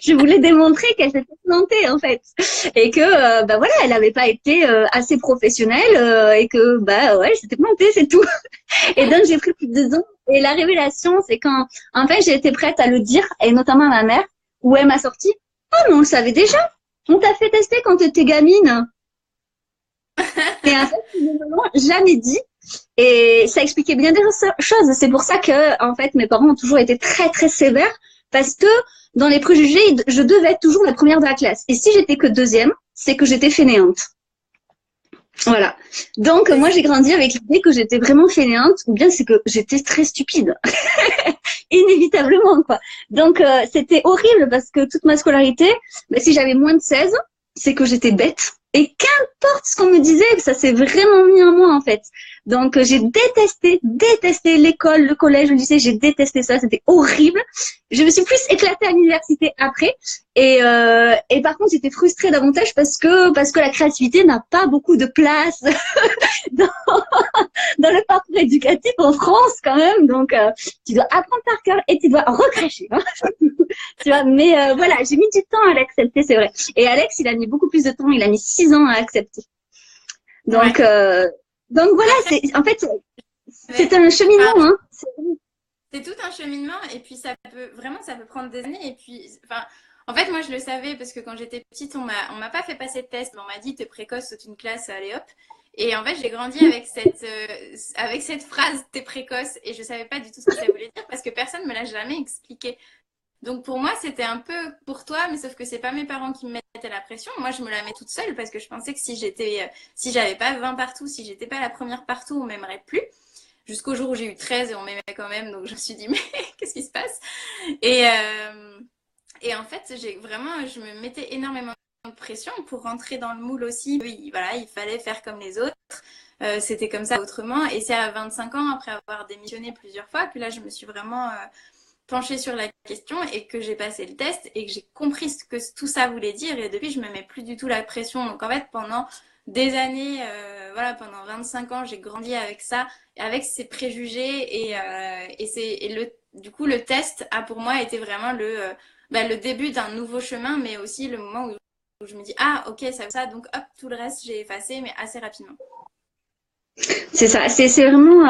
Je voulais démontrer qu'elle s'était plantée en fait et que bah voilà, elle n'avait pas été assez professionnelle et que bah ouais, elle s'était plantée, c'est tout. Et donc j'ai pris plus de 2 ans et la révélation, c'est quand en fait j'ai été prête à le dire et notamment à ma mère où elle m'a sorti « Oh mais on le savait déjà, on t'a fait tester quand t'étais gamine ». Et en fait, ils ne m'ont jamais dit. Et ça expliquait bien des choses. C'est pour ça que, en fait, mes parents ont toujours été très, très sévères parce que dans les préjugés, je devais être toujours la première de la classe. Et si j'étais que deuxième, c'est que j'étais fainéante. Voilà. Donc, moi, j'ai grandi avec l'idée que j'étais vraiment fainéante ou bien c'est que j'étais très stupide. Inévitablement, quoi. Donc, c'était horrible parce que toute ma scolarité, bah, si j'avais moins de 16, c'est que j'étais bête. Et qu'importe ce qu'on me disait, ça s'est vraiment mis en moi en fait. Donc j'ai détesté l'école, le collège, le lycée, j'ai détesté ça, c'était horrible. Je me suis plus éclatée à l'université après. Et par contre j'étais frustrée davantage parce que la créativité n'a pas beaucoup de place dans, dans le parcours éducatif en France quand même. Donc tu dois apprendre par cœur et tu dois recracher. Hein. Tu vois, mais voilà, j'ai mis du temps à l'accepter, c'est vrai. Et Alex, il a mis beaucoup plus de temps, il a mis 6 ans à accepter. Donc, donc voilà, en fait, c'est un cheminement. Hein. C'est tout un cheminement et puis ça peut prendre des années. Et puis, enfin, en fait, moi, je le savais parce que quand j'étais petite, on m'a pas fait passer de test, mais on m'a dit, t'es précoce, saute une classe, allez hop. Et en fait, j'ai grandi avec cette phrase, t'es précoce, et je savais pas du tout ce que ça voulait dire parce que personne me l'a jamais expliqué. Donc pour moi, c'était un peu pour toi, mais sauf que c'est pas mes parents qui me mettaient la pression. Moi, je me la mets toute seule parce que je pensais que si j'avais pas 20 partout, si j'étais pas la première partout, on m'aimerait plus. Jusqu'au jour où j'ai eu 13 et on m'aimait quand même, donc je me suis dit, mais qu'est-ce qui se passe? Et en fait, je me mettais énormément de pression pour rentrer dans le moule aussi. Oui, voilà, il fallait faire comme les autres. C'était comme ça autrement. Et c'est à 25 ans, après avoir démissionné plusieurs fois, que là, je me suis vraiment penchée sur la question et que j'ai passé le test et que j'ai compris ce que tout ça voulait dire. Et depuis, je me mets plus du tout la pression. Donc en fait, pendant des années, voilà, pendant 25 ans, j'ai grandi avec ça, avec ces préjugés du coup, le test a pour moi été vraiment le début d'un nouveau chemin, mais aussi le moment où je me dis, ah, ok, ça, donc hop, tout le reste, j'ai effacé, mais assez rapidement. C'est ça, c'est vraiment,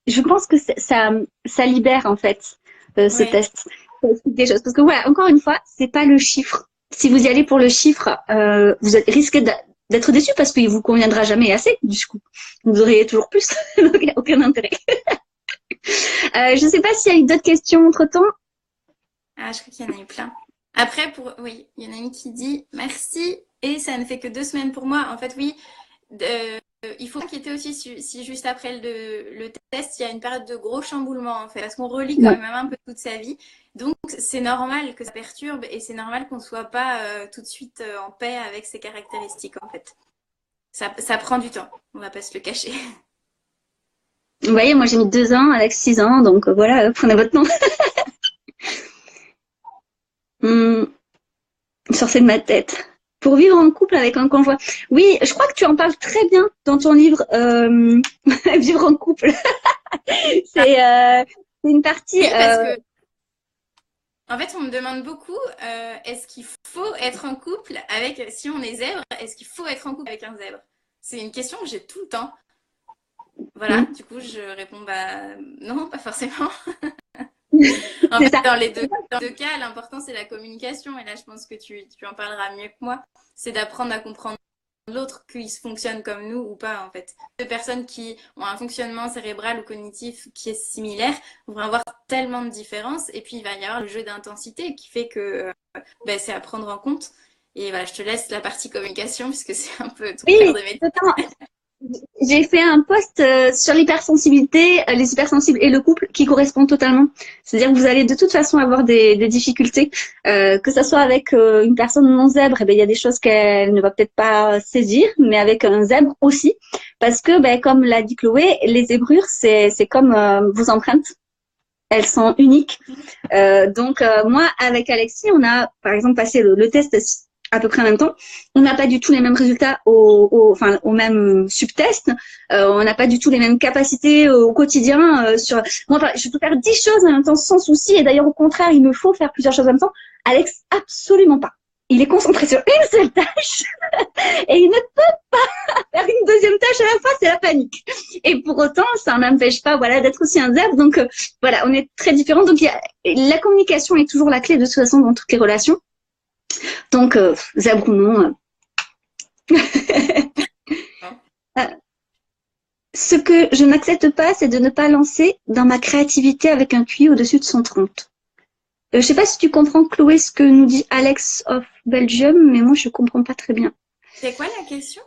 je pense que ça libère en fait ce test. Ça explique des choses. Parce que voilà, encore une fois, c'est pas le chiffre. Si vous y allez pour le chiffre, vous risquez d'être déçu parce qu'il vous conviendra jamais assez, du coup. Vous auriez toujours plus, donc il n'y a aucun intérêt. Je ne sais pas s'il y a eu d'autres questions entre-temps. Ah, je crois qu'il y en a eu plein. Après, oui, il y en a une qui dit « Merci et ça ne fait que 2 semaines pour moi ». En fait, oui, il faut s'inquiéter aussi si juste après le test, il y a une période de gros chamboulement, en fait, parce qu'on relit quand même un peu toute sa vie. Donc, c'est normal que ça perturbe et c'est normal qu'on ne soit pas tout de suite en paix avec ses caractéristiques, en fait. Ça prend du temps, on ne va pas se le cacher. Vous voyez, moi j'ai mis 2 ans, Alex 6 ans, donc voilà, prenez votre temps. Sortez de ma tête. Pour vivre en couple avec un conjoint. Oui, je crois que tu en parles très bien dans ton livre Vivre en couple. C'est une partie. Oui, parce que En fait, on me demande beaucoup, est-ce qu'il faut être en couple avec, si on est zèbre, est-ce qu'il faut être en couple avec un zèbre? C'est une question que j'ai tout le temps. Voilà, Mm. du coup, je réponds, bah non, pas forcément. En C'est fait, ça. dans les deux cas, l'important, c'est la communication. Et là, je pense que tu en parleras mieux que moi. C'est d'apprendre à comprendre l'autre, qu'il se fonctionne comme nous ou pas, en fait. Deux personnes qui ont un fonctionnement cérébral ou cognitif qui est similaire vont avoir tellement de différences. Et puis, il va y avoir le jeu d'intensité qui fait que ben, c'est à prendre en compte. Et voilà, je te laisse la partie communication puisque c'est un peu ton cœur Oui, de métier. totalement. J'ai fait un post sur l'hypersensibilité, les hypersensibles et le couple qui correspond totalement. C'est-à-dire que vous allez de toute façon avoir des difficultés, que ça soit avec une personne non zèbre, eh ben, il y a des choses qu'elle ne va peut-être pas saisir, mais avec un zèbre aussi, parce que ben, comme l'a dit Chloé, les zébrures c'est comme vos empreintes. Elles sont uniques. Donc moi, avec Alexis, on a par exemple passé le test à peu près en même temps. On n'a pas du tout les mêmes résultats enfin, au même subtest. On n'a pas du tout les mêmes capacités au quotidien. Moi, je peux faire 10 choses en même temps sans souci. Et d'ailleurs, au contraire, il me faut faire plusieurs choses en même temps. Alex, absolument pas. Il est concentré sur une seule tâche et il ne peut pas faire une deuxième tâche à la fois, c'est la panique. Et pour autant, ça n'empêche pas, voilà, d'être aussi un zèbre. Donc, voilà, on est très différents. Donc, la communication est toujours la clé de toute façon dans toutes les relations. Donc, zèbre ou non. Ce que je n'accepte pas, c'est de ne pas lancer dans ma créativité avec un QI au-dessus de 130. Je sais pas si tu comprends, Chloé, ce que nous dit Alex of Belgium, mais moi, je comprends pas très bien. C'est quoi la question?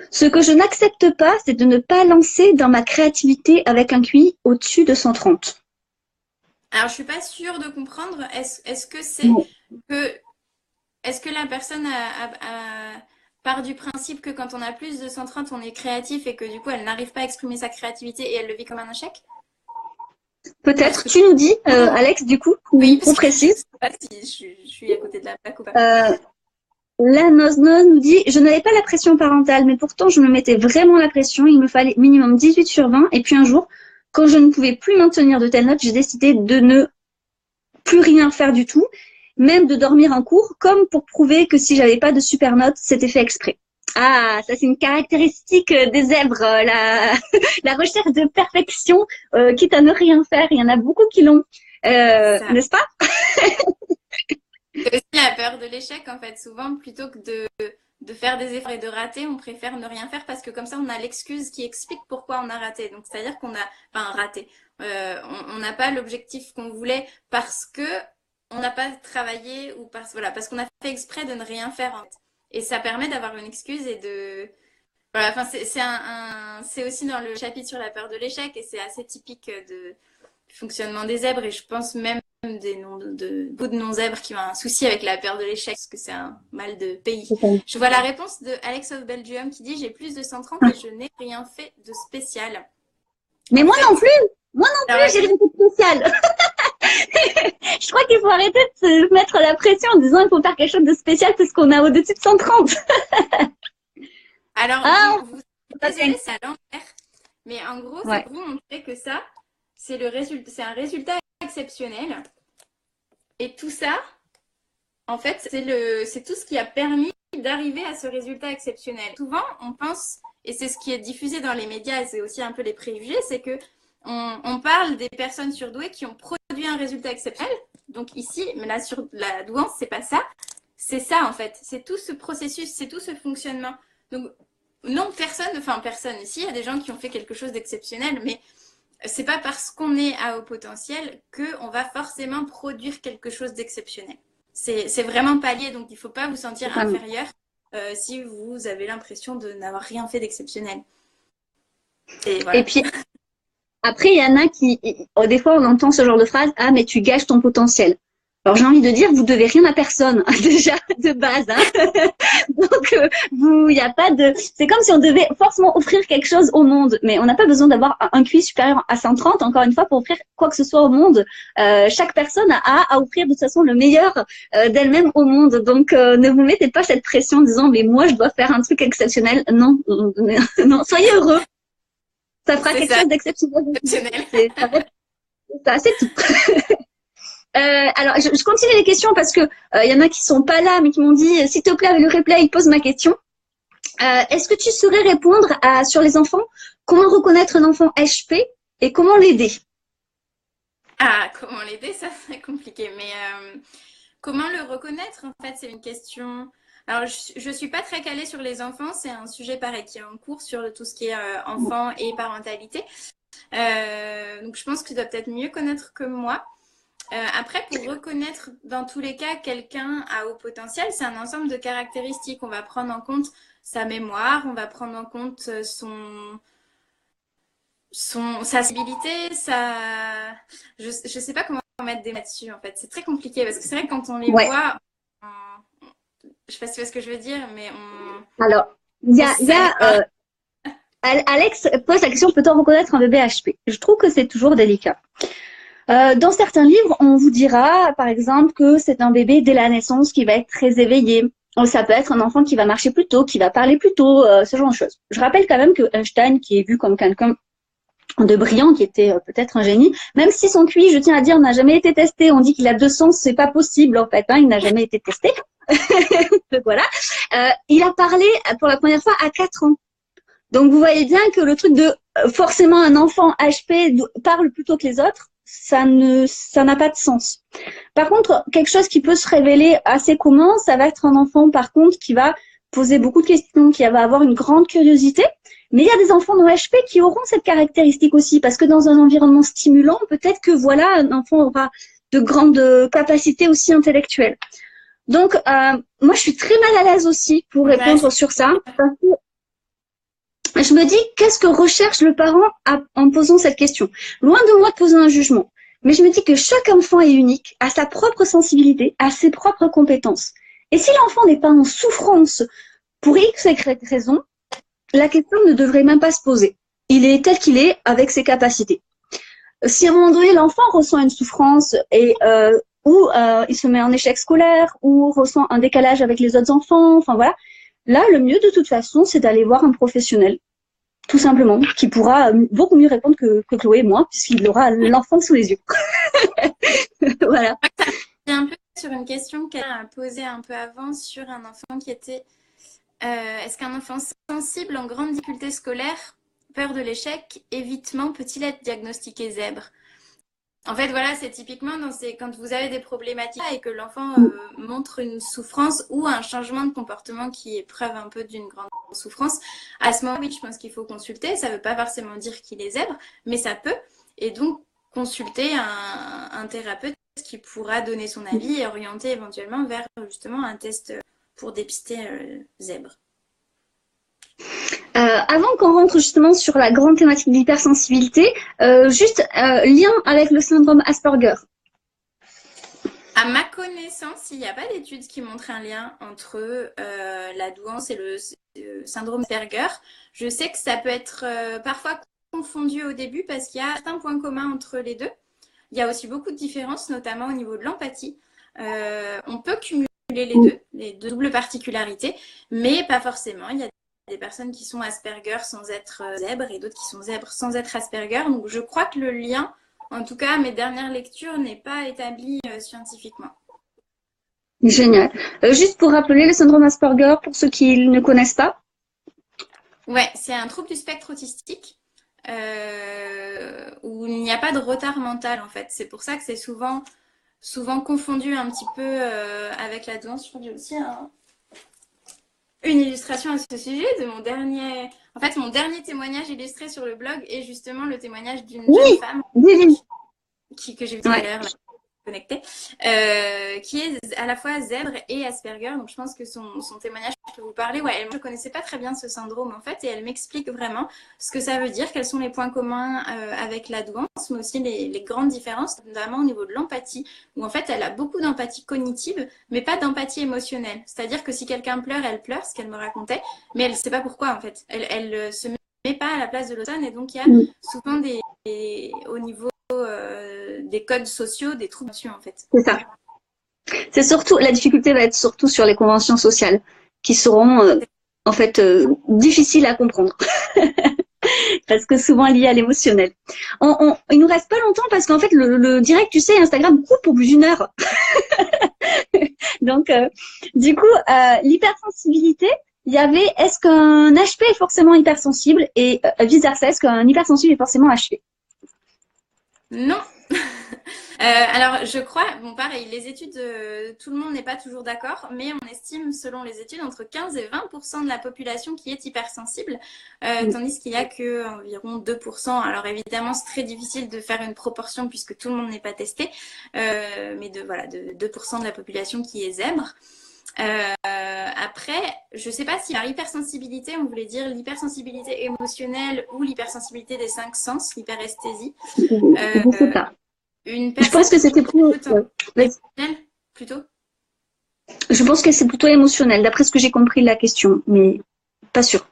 Ce que je n'accepte pas, c'est de ne pas lancer dans ma créativité avec un QI au-dessus de 130. Alors, je suis pas sûre de comprendre. Est-ce que c'est Bon. que est-ce que la personne part du principe que quand on a plus de 130, on est créatif et que du coup, elle n'arrive pas à exprimer sa créativité et elle le vit comme un échec? Parce Peut-être, que tu nous dis, Alex, du coup, oui, on parce que je précise. sais pas si je suis à côté de la plaque ou pas. La Nozno nous dit, je n'avais pas la pression parentale, mais pourtant je me mettais vraiment la pression. Il me fallait minimum 18 sur 20. Et puis un jour, quand je ne pouvais plus maintenir de telles notes, j'ai décidé de ne plus rien faire du tout, même de dormir en cours, comme pour prouver que si j'avais pas de super notes, c'était fait exprès. Ah, ça c'est une caractéristique des zèbres, la recherche de perfection, quitte à ne rien faire. Il y en a beaucoup qui l'ont, Ça. n'est-ce pas? C'est aussi la peur de l'échec, en fait. Souvent, plutôt que de faire des efforts et de rater, on préfère ne rien faire parce que comme ça, on a l'excuse qui explique pourquoi on a raté. Donc, c'est-à-dire qu'on a, enfin, raté. On n'a pas l'objectif qu'on voulait parce que on n'a pas travaillé ou parce qu'on a fait exprès de ne rien faire, en fait. Et ça permet d'avoir une excuse et de, voilà, enfin, c'est aussi dans le chapitre sur la peur de l'échec et c'est assez typique du fonctionnement des zèbres et je pense même beaucoup de non-zèbres qui ont un souci avec la peur de l'échec parce que c'est un mal de pays. Je vois la réponse de Alex of Belgium qui dit j'ai plus de 130 et je n'ai rien fait de spécial. Mais En moi fait, non plus, j'ai rien fait de spécial. Je crois qu'il faut arrêter de se mettre la pression en disant il faut faire quelque chose de spécial parce qu'on a au-dessus de 130. alors, Ah, désolée, c'est à l'envers. Mais en gros, c'est ouais. pour vous montrer que ça, c'est un résultat exceptionnel. Et tout ça, en fait, c'est tout ce qui a permis d'arriver à ce résultat exceptionnel. Souvent, on pense, et c'est ce qui est diffusé dans les médias, et c'est aussi un peu les préjugés, c'est que on parle des personnes surdouées qui ont produit un résultat exceptionnel. Donc ici, mais là sur la douance, c'est pas ça. C'est ça en fait. C'est tout ce processus, c'est tout ce fonctionnement. Donc non, personne. Ici, il y a des gens qui ont fait quelque chose d'exceptionnel, mais c'est pas parce qu'on est à haut potentiel qu'on va forcément produire quelque chose d'exceptionnel. C'est vraiment pas lié, donc il faut pas vous sentir inférieur si vous avez l'impression de n'avoir rien fait d'exceptionnel. Et voilà. Et puis après, il y en a qui, des fois, on entend ce genre de phrase, ah, mais tu gâches ton potentiel. Alors, j'ai envie de dire, vous devez rien à personne, déjà, de base, hein. Donc, il n'y a pas de, c'est comme si on devait forcément offrir quelque chose au monde. Mais on n'a pas besoin d'avoir un QI supérieur à 130, encore une fois, pour offrir quoi que ce soit au monde. Chaque personne a à offrir de toute façon le meilleur d'elle-même au monde. Donc, ne vous mettez pas cette pression en disant, mais moi, je dois faire un truc exceptionnel. Non, non, soyez heureux. Ça fera quelque chose d'exceptionnel. Exceptionnel. C'est tout. Alors, je continue les questions parce que y en a qui sont pas là, mais qui m'ont dit, s'il te plaît, avec le replay, pose ma question. Est-ce que tu saurais répondre sur les enfants, comment reconnaître un enfant HP et comment l'aider? Ah, comment l'aider, ça c'est compliqué. Mais comment le reconnaître, en fait, c'est une question. Alors, je suis pas très calée sur les enfants. C'est un sujet pareil qui est en cours sur tout ce qui est enfant et parentalité. Donc, je pense que tu dois peut-être mieux connaître que moi. Après, pour reconnaître dans tous les cas quelqu'un à haut potentiel, c'est un ensemble de caractéristiques. On va prendre en compte sa mémoire, on va prendre en compte sa sensibilité, je sais pas comment mettre des mots là-dessus en fait. C'est très compliqué parce que c'est vrai que quand on les Ouais. voit, je sais pas si tu vois ce que je veux dire, mais Alors, Alex pose la question, peut-on reconnaître un bébé HP? Je trouve que c'est toujours délicat. Dans certains livres, on vous dira, par exemple, que c'est un bébé dès la naissance qui va être très éveillé. Ça peut être un enfant qui va marcher plus tôt, qui va parler plus tôt, ce genre de choses. Je rappelle quand même que Einstein, qui est vu comme quelqu'un de brillant, qui était peut-être un génie, même si son QI, je tiens à dire, n'a jamais été testé. On dit qu'il a 200, c'est pas possible en fait, hein, il n'a jamais été testé. Donc voilà. Il a parlé pour la première fois à 4 ans. Donc vous voyez bien que le truc de forcément un enfant HP parle plus tôt que les autres, ça n'a pas de sens. Par contre, quelque chose qui peut se révéler assez commun, ça va être un enfant par contre qui va poser beaucoup de questions, qui va avoir une grande curiosité. Mais il y a des enfants non HP qui auront cette caractéristique aussi, parce que dans un environnement stimulant, peut-être que voilà, un enfant aura de grandes capacités aussi intellectuelles. Donc, moi, je suis très mal à l'aise aussi pour répondre sur ça. Parce que je me dis, qu'est-ce que recherche le parent en posant cette question? Loin de moi de poser un jugement. Mais je me dis que chaque enfant est unique, a sa propre sensibilité, a ses propres compétences. Et si l'enfant n'est pas en souffrance pour X ou Y raison, la question ne devrait même pas se poser. Il est tel qu'il est avec ses capacités. Si à un moment donné, l'enfant ressent une souffrance ou il se met en échec scolaire ou ressent un décalage avec les autres enfants, enfin voilà, là, le mieux de toute façon, c'est d'aller voir un professionnel, tout simplement, qui pourra beaucoup mieux répondre que Chloé et moi, puisqu'il aura l'enfant sous les yeux. Voilà. C'est un peu sur une question qu'elle a posée un peu avant sur un enfant qui était est-ce qu'un enfant sensible en grande difficulté scolaire, peur de l'échec, évitement, peut-il être diagnostiqué zèbre? En fait, voilà, c'est typiquement quand vous avez des problématiques et que l'enfant montre une souffrance ou un changement de comportement qui est preuve un peu d'une grande souffrance. À ce moment, oui, je pense qu'il faut consulter. Ça ne veut pas forcément dire qu'il est zèbre, mais ça peut. Et donc, consulter un thérapeute qui pourra donner son avis et orienter éventuellement vers justement un test pour dépister zèbre. Avant qu'on rentre justement sur la grande thématique de l'hypersensibilité, juste lien avec le syndrome Asperger. À ma connaissance, il n'y a pas d'études qui montrent un lien entre la douance et le syndrome Asperger. Je sais que ça peut être parfois confondu au début parce qu'il y a certains points communs entre les deux. Il y a aussi beaucoup de différences, notamment au niveau de l'empathie. On peut cumuler les deux doubles particularités, mais pas forcément. Il y a des personnes qui sont Asperger sans être zèbres et d'autres qui sont zèbres sans être Asperger. Donc je crois que le lien, en tout cas mes dernières lectures, n'est pas établi scientifiquement. Génial. Juste pour rappeler le syndrome Asperger, pour ceux qui ne connaissent pas. Ouais, c'est un trouble du spectre autistique où il n'y a pas de retard mental en fait. C'est pour ça que c'est souvent confondu un petit peu avec la douance. Je crois que j'ai aussi une illustration à ce sujet de mon dernier témoignage illustré sur le blog est justement le témoignage d'une jeune femme que j'ai vu tout à l'heure connectée, qui est à la fois zèbre et Asperger. Donc je pense que son témoignage peut vous parler. Ouais, elle ne connaissait pas très bien ce syndrome en fait, et elle m'explique vraiment ce que ça veut dire, quels sont les points communs avec la douance, mais aussi les grandes différences, notamment au niveau de l'empathie, où en fait elle a beaucoup d'empathie cognitive, mais pas d'empathie émotionnelle. C'est-à-dire que si quelqu'un pleure, elle pleure, ce qu'elle me racontait, mais elle ne sait pas pourquoi en fait. Elle se met pas à la place de l'autre, et donc il y a souvent au niveau des codes sociaux, des troubles en fait. C'est ça. C'est surtout, la difficulté va être surtout sur les conventions sociales qui seront en fait difficiles à comprendre. parce que souvent lié à l'émotionnel. Il nous reste pas longtemps parce qu'en fait, le direct, tu sais, Instagram coupe au bout d'une heure. Donc, du coup, l'hypersensibilité, il y avait, est-ce qu'un HP est forcément hypersensible et vice-versa, est-ce qu'un hypersensible est forcément HP? Non. Alors, je crois, bon, pareil, les études, tout le monde n'est pas toujours d'accord, mais on estime, selon les études, entre 15 et 20% de la population qui est hypersensible, tandis qu'il n'y a que environ 2%. Alors, évidemment, c'est très difficile de faire une proportion puisque tout le monde n'est pas testé, mais voilà, de 2% de la population qui est zèbre. Après, je ne sais pas si par hypersensibilité, on voulait dire l'hypersensibilité émotionnelle ou l'hypersensibilité des 5 sens, l'hyperesthésie. Je sais pas. Une Je pense que c'était plutôt. Je pense que c'est plutôt émotionnel, d'après ce que j'ai compris de la question, mais pas sûr.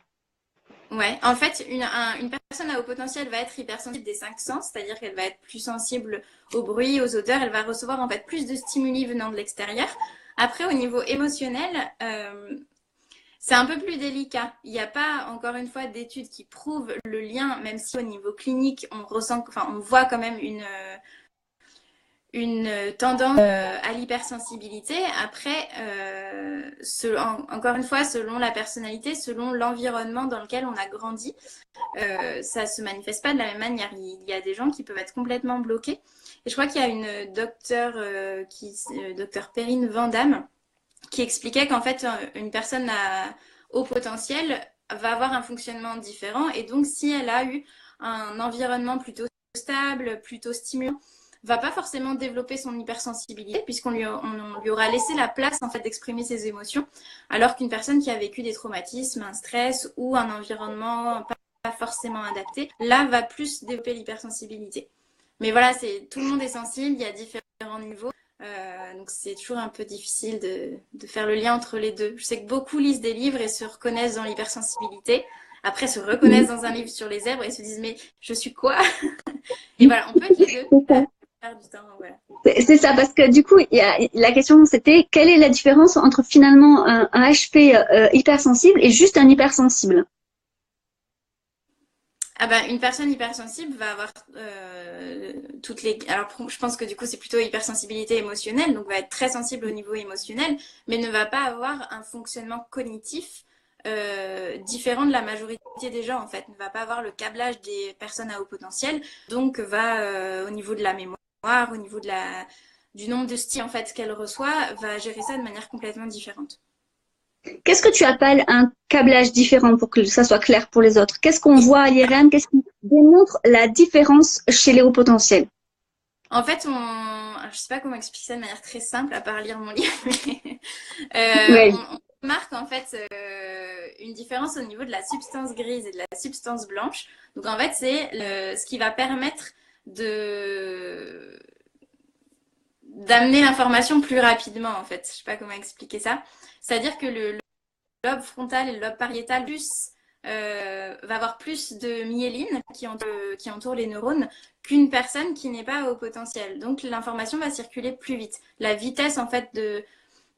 Ouais, en fait, une personne à haut potentiel va être hypersensible des 5 sens, c'est-à-dire qu'elle va être plus sensible au bruit, aux odeurs, elle va recevoir en fait plus de stimuli venant de l'extérieur. Après, au niveau émotionnel, c'est un peu plus délicat. Il n'y a pas, encore une fois, d'études qui prouvent le lien, même si au niveau clinique, on voit quand même une tendance à l'hypersensibilité. Après, encore une fois, selon la personnalité, selon l'environnement dans lequel on a grandi, ça se manifeste pas de la même manière. Il y a des gens qui peuvent être complètement bloqués. Et je crois qu'il y a une docteure, docteur Perrine Vandamme, qui expliquait qu'en fait, une personne à haut potentiel va avoir un fonctionnement différent. Et donc, si elle a eu un environnement plutôt stable, plutôt stimulant, va pas forcément développer son hypersensibilité puisqu'on lui aura laissé la place en fait d'exprimer ses émotions, alors qu'une personne qui a vécu des traumatismes, un stress ou un environnement pas forcément adapté, là va plus développer l'hypersensibilité. Mais voilà, tout le monde est sensible, il y a différents niveaux, donc c'est toujours un peu difficile de faire le lien entre les deux. Je sais que beaucoup lisent des livres et se reconnaissent dans l'hypersensibilité. Après, se reconnaissent dans un livre sur les zèbres et se disent mais je suis quoi? Et voilà, on peut être les deux. Du temps, voilà. C'est ça, parce que du coup, la question c'était quelle est la différence entre finalement un HP hypersensible et juste un hypersensible? Ah bah, une personne hypersensible va avoir toutes les... Alors, je pense que du coup, c'est plutôt hypersensibilité émotionnelle, donc va être très sensible au niveau émotionnel, mais ne va pas avoir un fonctionnement cognitif différent de la majorité des gens, en fait. Ne va pas avoir le câblage des personnes à haut potentiel, donc va, au niveau de la mémoire, au niveau du nombre de styles en fait, qu'elle reçoit, va gérer ça de manière complètement différente. Qu'est-ce que tu appelles un câblage différent pour que ça soit clair pour les autres? Qu'est-ce qu'on voit à l'IRM? Qu'est-ce qui démontre la différence chez les hauts potentiels? En fait, je sais pas comment expliquer ça de manière très simple, à part lire mon livre, mais on marque en fait une différence au niveau de la substance grise et de la substance blanche. Donc en fait, c'est ce qui va permettre d'amener l'information plus rapidement en fait. Je sais pas comment expliquer ça. C'est-à-dire que le lobe frontal et le lobe pariétal va avoir plus de myéline qui entoure les neurones qu'une personne qui n'est pas au potentiel. Donc l'information va circuler plus vite. La vitesse en fait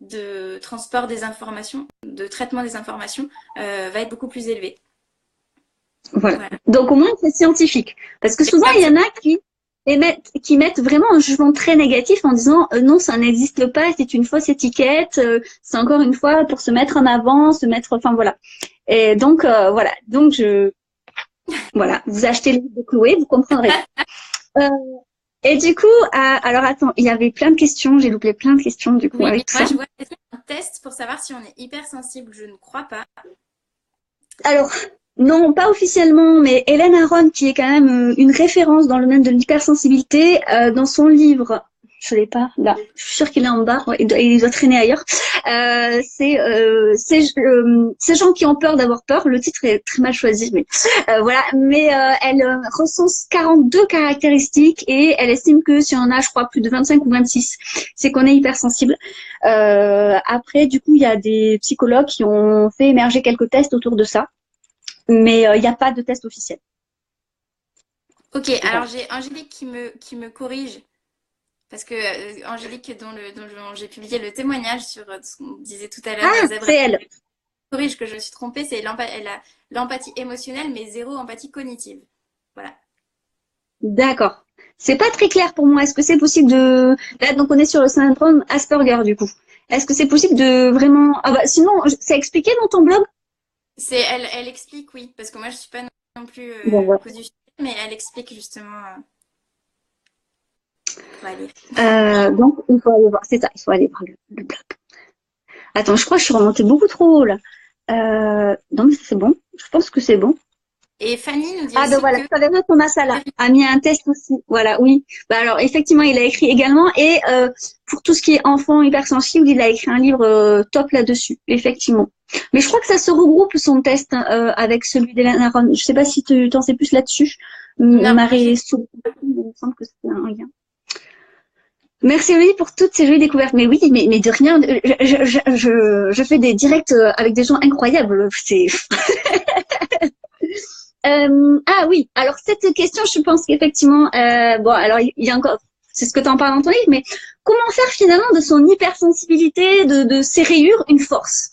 de transport des informations, de traitement des informations va être beaucoup plus élevée. Voilà. Donc au moins c'est scientifique. Parce que souvent il y en a qui mettent vraiment un jugement très négatif en disant non, ça n'existe pas, c'est une fausse étiquette, c'est encore une fois pour se mettre en avant, enfin voilà. Et donc voilà, donc voilà, vous achetez le livre de Chloé, vous comprendrez. Et du coup, alors attends, il y avait plein de questions, j'ai loupé plein de questions du coup. Oui, avec tout moi ça. je vois un test pour savoir si on est hypersensible, je ne crois pas. Alors, non, pas officiellement, mais Hélène Aron, qui est quand même une référence dans le domaine de l'hypersensibilité, dans son livre, je l'ai pas là, je suis sûre qu'il est en bas, ouais, il doit traîner ailleurs. Ces gens qui ont peur d'avoir peur. Le titre est très mal choisi, mais voilà. Mais elle recense 42 caractéristiques et elle estime que si on a, je crois, plus de 25 ou 26, c'est qu'on est hypersensible. Après, du coup, il y a des psychologues qui ont fait émerger quelques tests autour de ça, mais il n'y a pas de test officiel. Ok, alors j'ai Angélique qui me corrige. Parce que Angélique, dont j'ai publié le témoignage sur ce qu'on disait tout à l'heure. Ah, c'est elle. corrige que je me suis trompée, c'est l'empathie émotionnelle, mais zéro empathie cognitive. Voilà. D'accord. C'est pas très clair pour moi. Est-ce que c'est possible de... Là, donc on est sur le syndrome Asperger, du coup. Est-ce que c'est possible de vraiment... Ah bah, sinon, c'est expliqué dans ton blog? Elle explique, oui, parce que moi je suis pas non plus Bon, voilà. cause du sujet, mais elle explique justement. Faut aller. Donc, il faut aller voir. C'est ça, il faut aller voir le blog. Attends, je crois que je suis remontée beaucoup trop haut, là. Donc, c'est bon. Je pense que c'est bon. Et Fanny nous dit Ah, ben aussi voilà, que ça veut dire que Masala a mis un test aussi. Voilà, oui. Bah alors, effectivement, il a écrit également. Et pour tout ce qui est enfant hypersensible, il a écrit un livre top là-dessus, effectivement. Mais je crois que ça se regroupe, son test, avec celui d'Hélène Aron. Je sais pas si tu t'en sais plus là-dessus. Marie Sou, il me semble que c'est un lien. Merci Oli pour toutes ces jolies découvertes. Mais oui, mais de rien, je fais des directs avec des gens incroyables. C'est... ah oui, alors cette question, je pense qu'effectivement, bon, alors il y a encore, c'est ce que tu en parles dans ton livre, mais comment faire finalement de son hypersensibilité, de ses rayures, une force?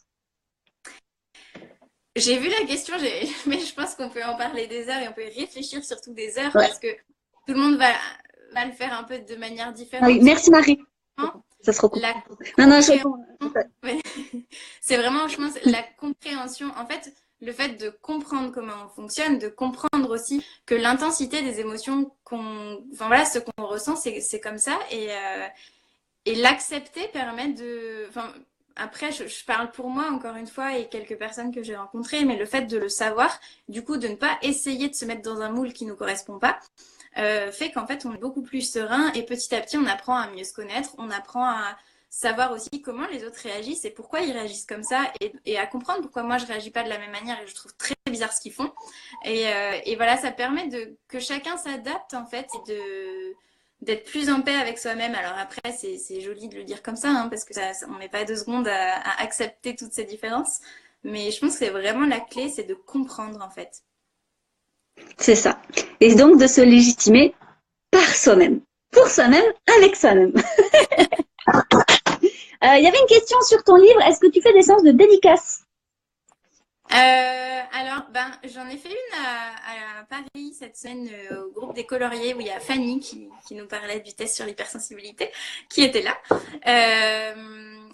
J'ai vu la question, mais je pense qu'on peut en parler des heures et on peut y réfléchir surtout des heures Ouais. parce que tout le monde va le faire un peu de manière différente. Oui, merci Marie. Ça se recoupe. Non, c'est vraiment, je pense, la compréhension. En fait, le fait de comprendre comment on fonctionne, de comprendre aussi que l'intensité des émotions enfin voilà, ce qu'on ressent, c'est comme ça et l'accepter permet de, enfin, après, je parle pour moi encore une fois et quelques personnes que j'ai rencontrées, mais le fait de le savoir, du coup, de ne pas essayer de se mettre dans un moule qui nous correspond pas, fait qu'en fait, on est beaucoup plus serein et petit à petit, on apprend à mieux se connaître, on apprend à savoir aussi comment les autres réagissent et pourquoi ils réagissent comme ça et à comprendre pourquoi moi je réagis pas de la même manière et je trouve très bizarre ce qu'ils font. Et voilà, ça permet que chacun s'adapte en fait et d'être plus en paix avec soi-même. Alors après, c'est joli de le dire comme ça, hein, parce que on met pas 2 secondes à accepter toutes ces différences. Mais je pense que c'est vraiment la clé, c'est de comprendre en fait. c'est ça. Et donc de se légitimer par soi-même, pour soi-même, avec soi-même. Il y avait une question sur ton livre. Est-ce que tu fais des séances de dédicaces? Alors, j'en ai fait une à Paris cette semaine au groupe des coloriers où il y a Fanny qui nous parlait du test sur l'hypersensibilité, qui était là.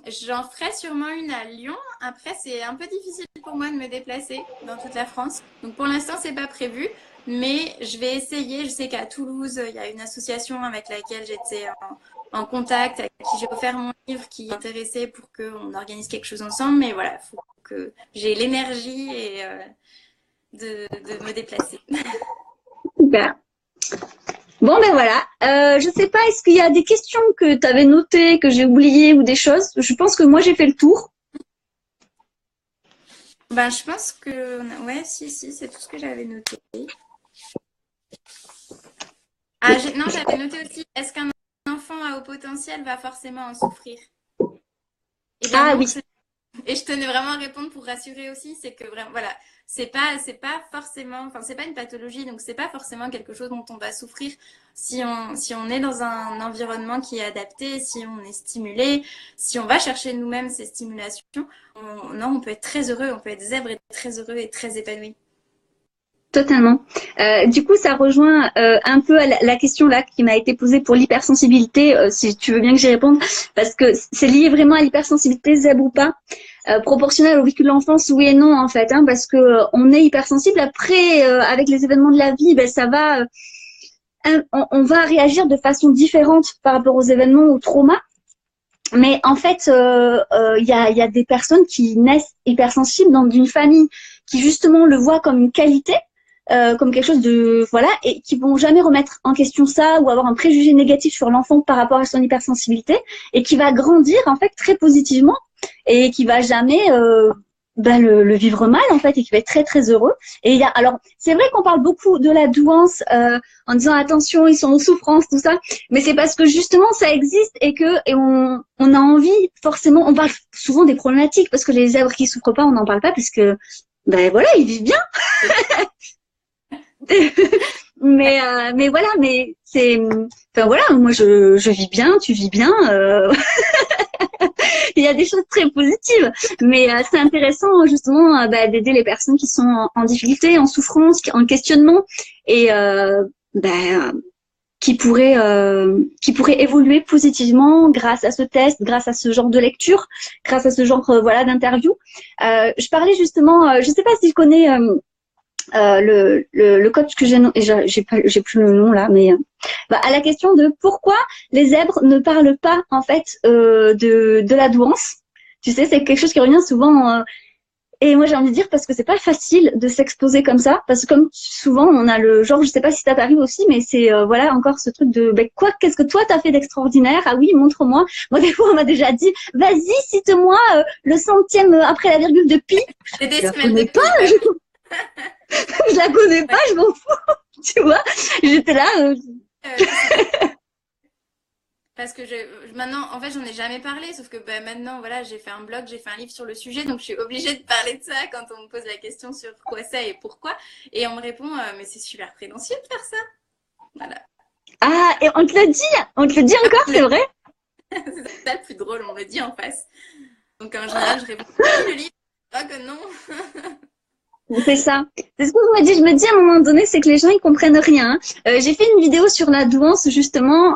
J'en ferai sûrement une à Lyon. Après, c'est un peu difficile pour moi de me déplacer dans toute la France. Donc, pour l'instant, c'est pas prévu. Mais je vais essayer. Je sais qu'à Toulouse, il y a une association avec laquelle j'étais en contact, à qui j'ai offert mon livre, qui est intéressé pour qu'on organise quelque chose ensemble. Mais voilà, il faut que j'ai l'énergie et de me déplacer. Super. Bon, ben voilà. Je sais pas, est-ce qu'il y a des questions que tu avais notées, que j'ai oubliées ou des choses? Je pense que moi, j'ai fait le tour. Je pense que... Ouais, si, c'est tout ce que j'avais noté. Non, j'avais noté aussi, est-ce qu'un enfant à haut potentiel va forcément en souffrir? Ah oui. Et je tenais vraiment à répondre pour rassurer aussi, c'est que vraiment, voilà, c'est pas forcément, enfin, c'est pas une pathologie, donc c'est pas forcément quelque chose dont on va souffrir si on est dans un environnement qui est adapté, si on est stimulé, si on va chercher nous-mêmes ces stimulations. On peut être très heureux, on peut être zèbre et très heureux et très épanoui. Totalement. Du coup, ça rejoint un peu la question là qui m'a été posée pour l'hypersensibilité, si tu veux bien que j'y réponde, parce que c'est lié vraiment à l'hypersensibilité, zèbre ou pas, proportionnel au vécu de l'enfance, oui et non en fait, hein, parce que on est hypersensible. Après, avec les événements de la vie, ça va, on va réagir de façon différente par rapport aux événements, aux traumas. Mais en fait, il y a des personnes qui naissent hypersensibles dans une famille qui justement le voient comme une qualité. Comme quelque chose de voilà et qui vont jamais remettre en question ça ou avoir un préjugé négatif sur l'enfant par rapport à son hypersensibilité et qui va grandir en fait très positivement et qui va jamais le vivre mal en fait et qui va être très très heureux. Et alors c'est vrai qu'on parle beaucoup de la douance en disant attention ils sont en souffrance tout ça, mais c'est parce que justement ça existe et on a envie forcément, on parle souvent des problématiques parce que les zèbres qui souffrent pas on n'en parle pas parce que voilà ils vivent bien. mais voilà, mais c'est, enfin voilà, moi je vis bien, tu vis bien, il il y a des choses très positives, mais c'est intéressant justement d'aider les personnes qui sont en difficulté, en souffrance, en questionnement et qui pourraient évoluer positivement grâce à ce test, grâce à ce genre de lecture, grâce à ce genre d'interview. Je parlais justement, je sais pas si tu connais le coach que j'ai plus le nom là, mais à la question de pourquoi les zèbres ne parlent pas en fait de la douance. Tu sais, c'est quelque chose qui revient souvent. Et moi j'ai envie de dire parce que c'est pas facile de s'exposer comme ça, parce que comme souvent on a le genre, je sais pas si ça t'arrive aussi, mais c'est encore ce truc de qu'est-ce que toi t'as fait d'extraordinaire? Ah oui, montre-moi. Moi des fois on m'a déjà dit vas-y cite-moi le centième après la virgule de pi. Je la connais pas. Je la connais pas, je m'en fous. Tu vois, j'étais là. Parce que maintenant, en fait, j'en ai jamais parlé, sauf que maintenant, voilà, j'ai fait un blog, j'ai fait un livre sur le sujet, donc je suis obligée de parler de ça quand on me pose la question sur quoi ça et pourquoi. Et on me répond, mais c'est super prétentieux de faire ça. Voilà. Ah, et on te le dit encore, c'est vrai? C'est ça le plus drôle, on me le dit en face. Donc en général, je réponds, le livre, pas que non. C'est ça. C'est ce que je me dis à un moment donné, c'est que les gens ils comprennent rien. J'ai fait une vidéo sur la douance justement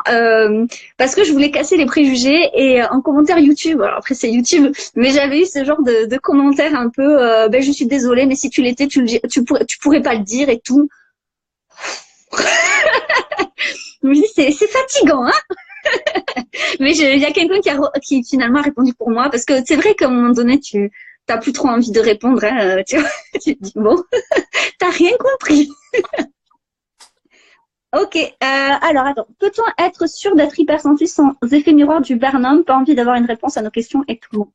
parce que je voulais casser les préjugés et en commentaire YouTube. Alors après c'est YouTube, mais j'avais eu ce genre de commentaires un peu je suis désolée, mais si tu l'étais, tu pourrais pas le dire et tout. Je me dis c'est fatigant, hein. Mais il y a quelqu'un qui finalement a répondu pour moi parce que c'est vrai qu'à un moment donné t'as plus trop envie de répondre, hein, tu vois. Tu te dis, bon, t'as rien compris. Ok, alors attends. Peut-on être sûr d'être hypersensible sans effet miroir du Barnum? Pas envie d'avoir une réponse à nos questions et tout.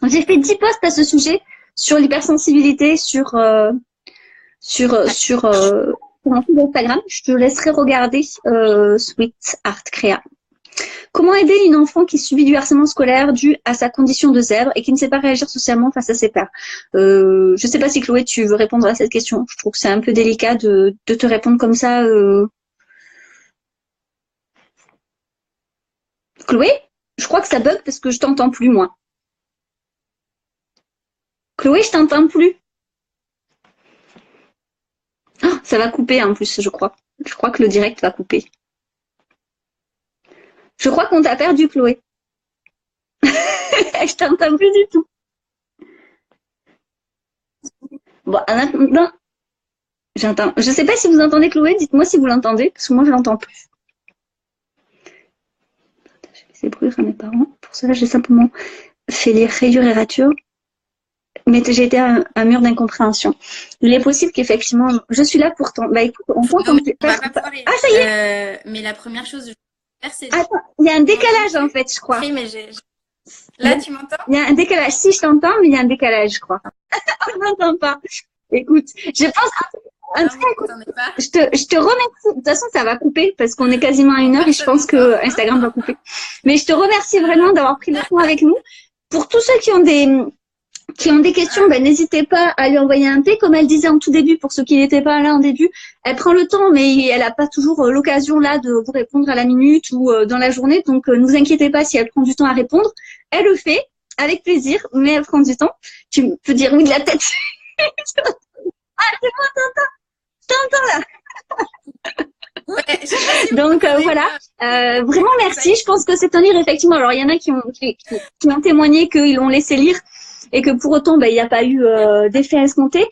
J'ai fait 10 posts à ce sujet sur l'hypersensibilité sur mon fil Instagram. Je te laisserai regarder Sweet Art Créa. Comment aider une enfant qui subit du harcèlement scolaire dû à sa condition de zèbre et qui ne sait pas réagir socialement face à ses pairs? Je ne sais pas si Chloé, tu veux répondre à cette question. Je trouve que c'est un peu délicat de te répondre comme ça. Chloé, je crois que ça bug parce que je t'entends plus, moi. Chloé, je t'entends plus. Oh, ça va couper en plus, je crois. Je crois que le direct va couper. Je crois qu'on t'a perdu, Chloé. Je t'entends plus du tout. Bon, non, j'entends. Je sais pas si vous entendez Chloé. Dites-moi si vous l'entendez, parce que moi je l'entends plus. J'ai brûlé à mes parents. Pour cela, j'ai simplement fait lire rayures et ratures. Mais j'ai été un mur d'incompréhension. Il est possible qu'effectivement, je suis là pourtant. Bah écoute, on t'entend plus. Ah, ça y est. Mais la première chose, c'est. Attends, il y a un décalage en fait, je crois. Oui, mais là, tu m'entends? Il y a un décalage. Si, je t'entends, mais il y a un décalage, je crois. Je m'entends pas. Écoute, je pense. Je te remercie. De toute façon, ça va couper parce qu'on est quasiment à 1 heure et je pense que Instagram va couper. Mais je te remercie vraiment d'avoir pris le temps avec nous. Pour tous ceux qui ont des questions, n'hésitez pas à lui envoyer un P. Comme elle disait en tout début, pour ceux qui n'étaient pas là en début, elle prend le temps, mais elle n'a pas toujours l'occasion là de vous répondre à la minute ou dans la journée. Donc, ne vous inquiétez pas si elle prend du temps à répondre. Elle le fait avec plaisir, mais elle prend du temps. Tu peux dire oui de la tête. Ah, c'est bon, t'entends là. Ouais, donc voilà, vraiment merci. Je pense que c'est un livre effectivement. Alors il y en a qui ont témoigné qu'ils l'ont laissé lire et que pour autant il n'y a pas eu d'effet escompté.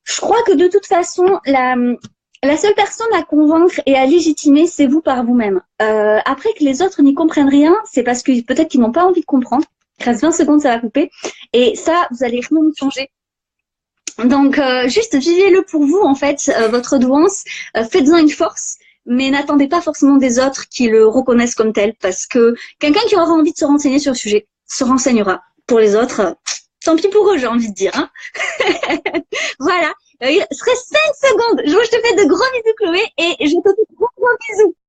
Je crois que de toute façon la seule personne à convaincre et à légitimer, c'est vous par vous-même. Après que les autres n'y comprennent rien, c'est parce que peut-être qu'ils n'ont pas envie de comprendre. Il reste 20 secondes, ça va couper. Et ça, vous allez rien y changer. Donc, juste vivez-le pour vous, en fait, votre douance. Faites-en une force, mais n'attendez pas forcément des autres qui le reconnaissent comme tel, parce que quelqu'un qui aura envie de se renseigner sur le sujet se renseignera. Pour les autres, tant pis pour eux, j'ai envie de dire. Hein. Voilà. Il reste 5 secondes. Je te fais de gros bisous, Chloé, et je te fais de gros bisous.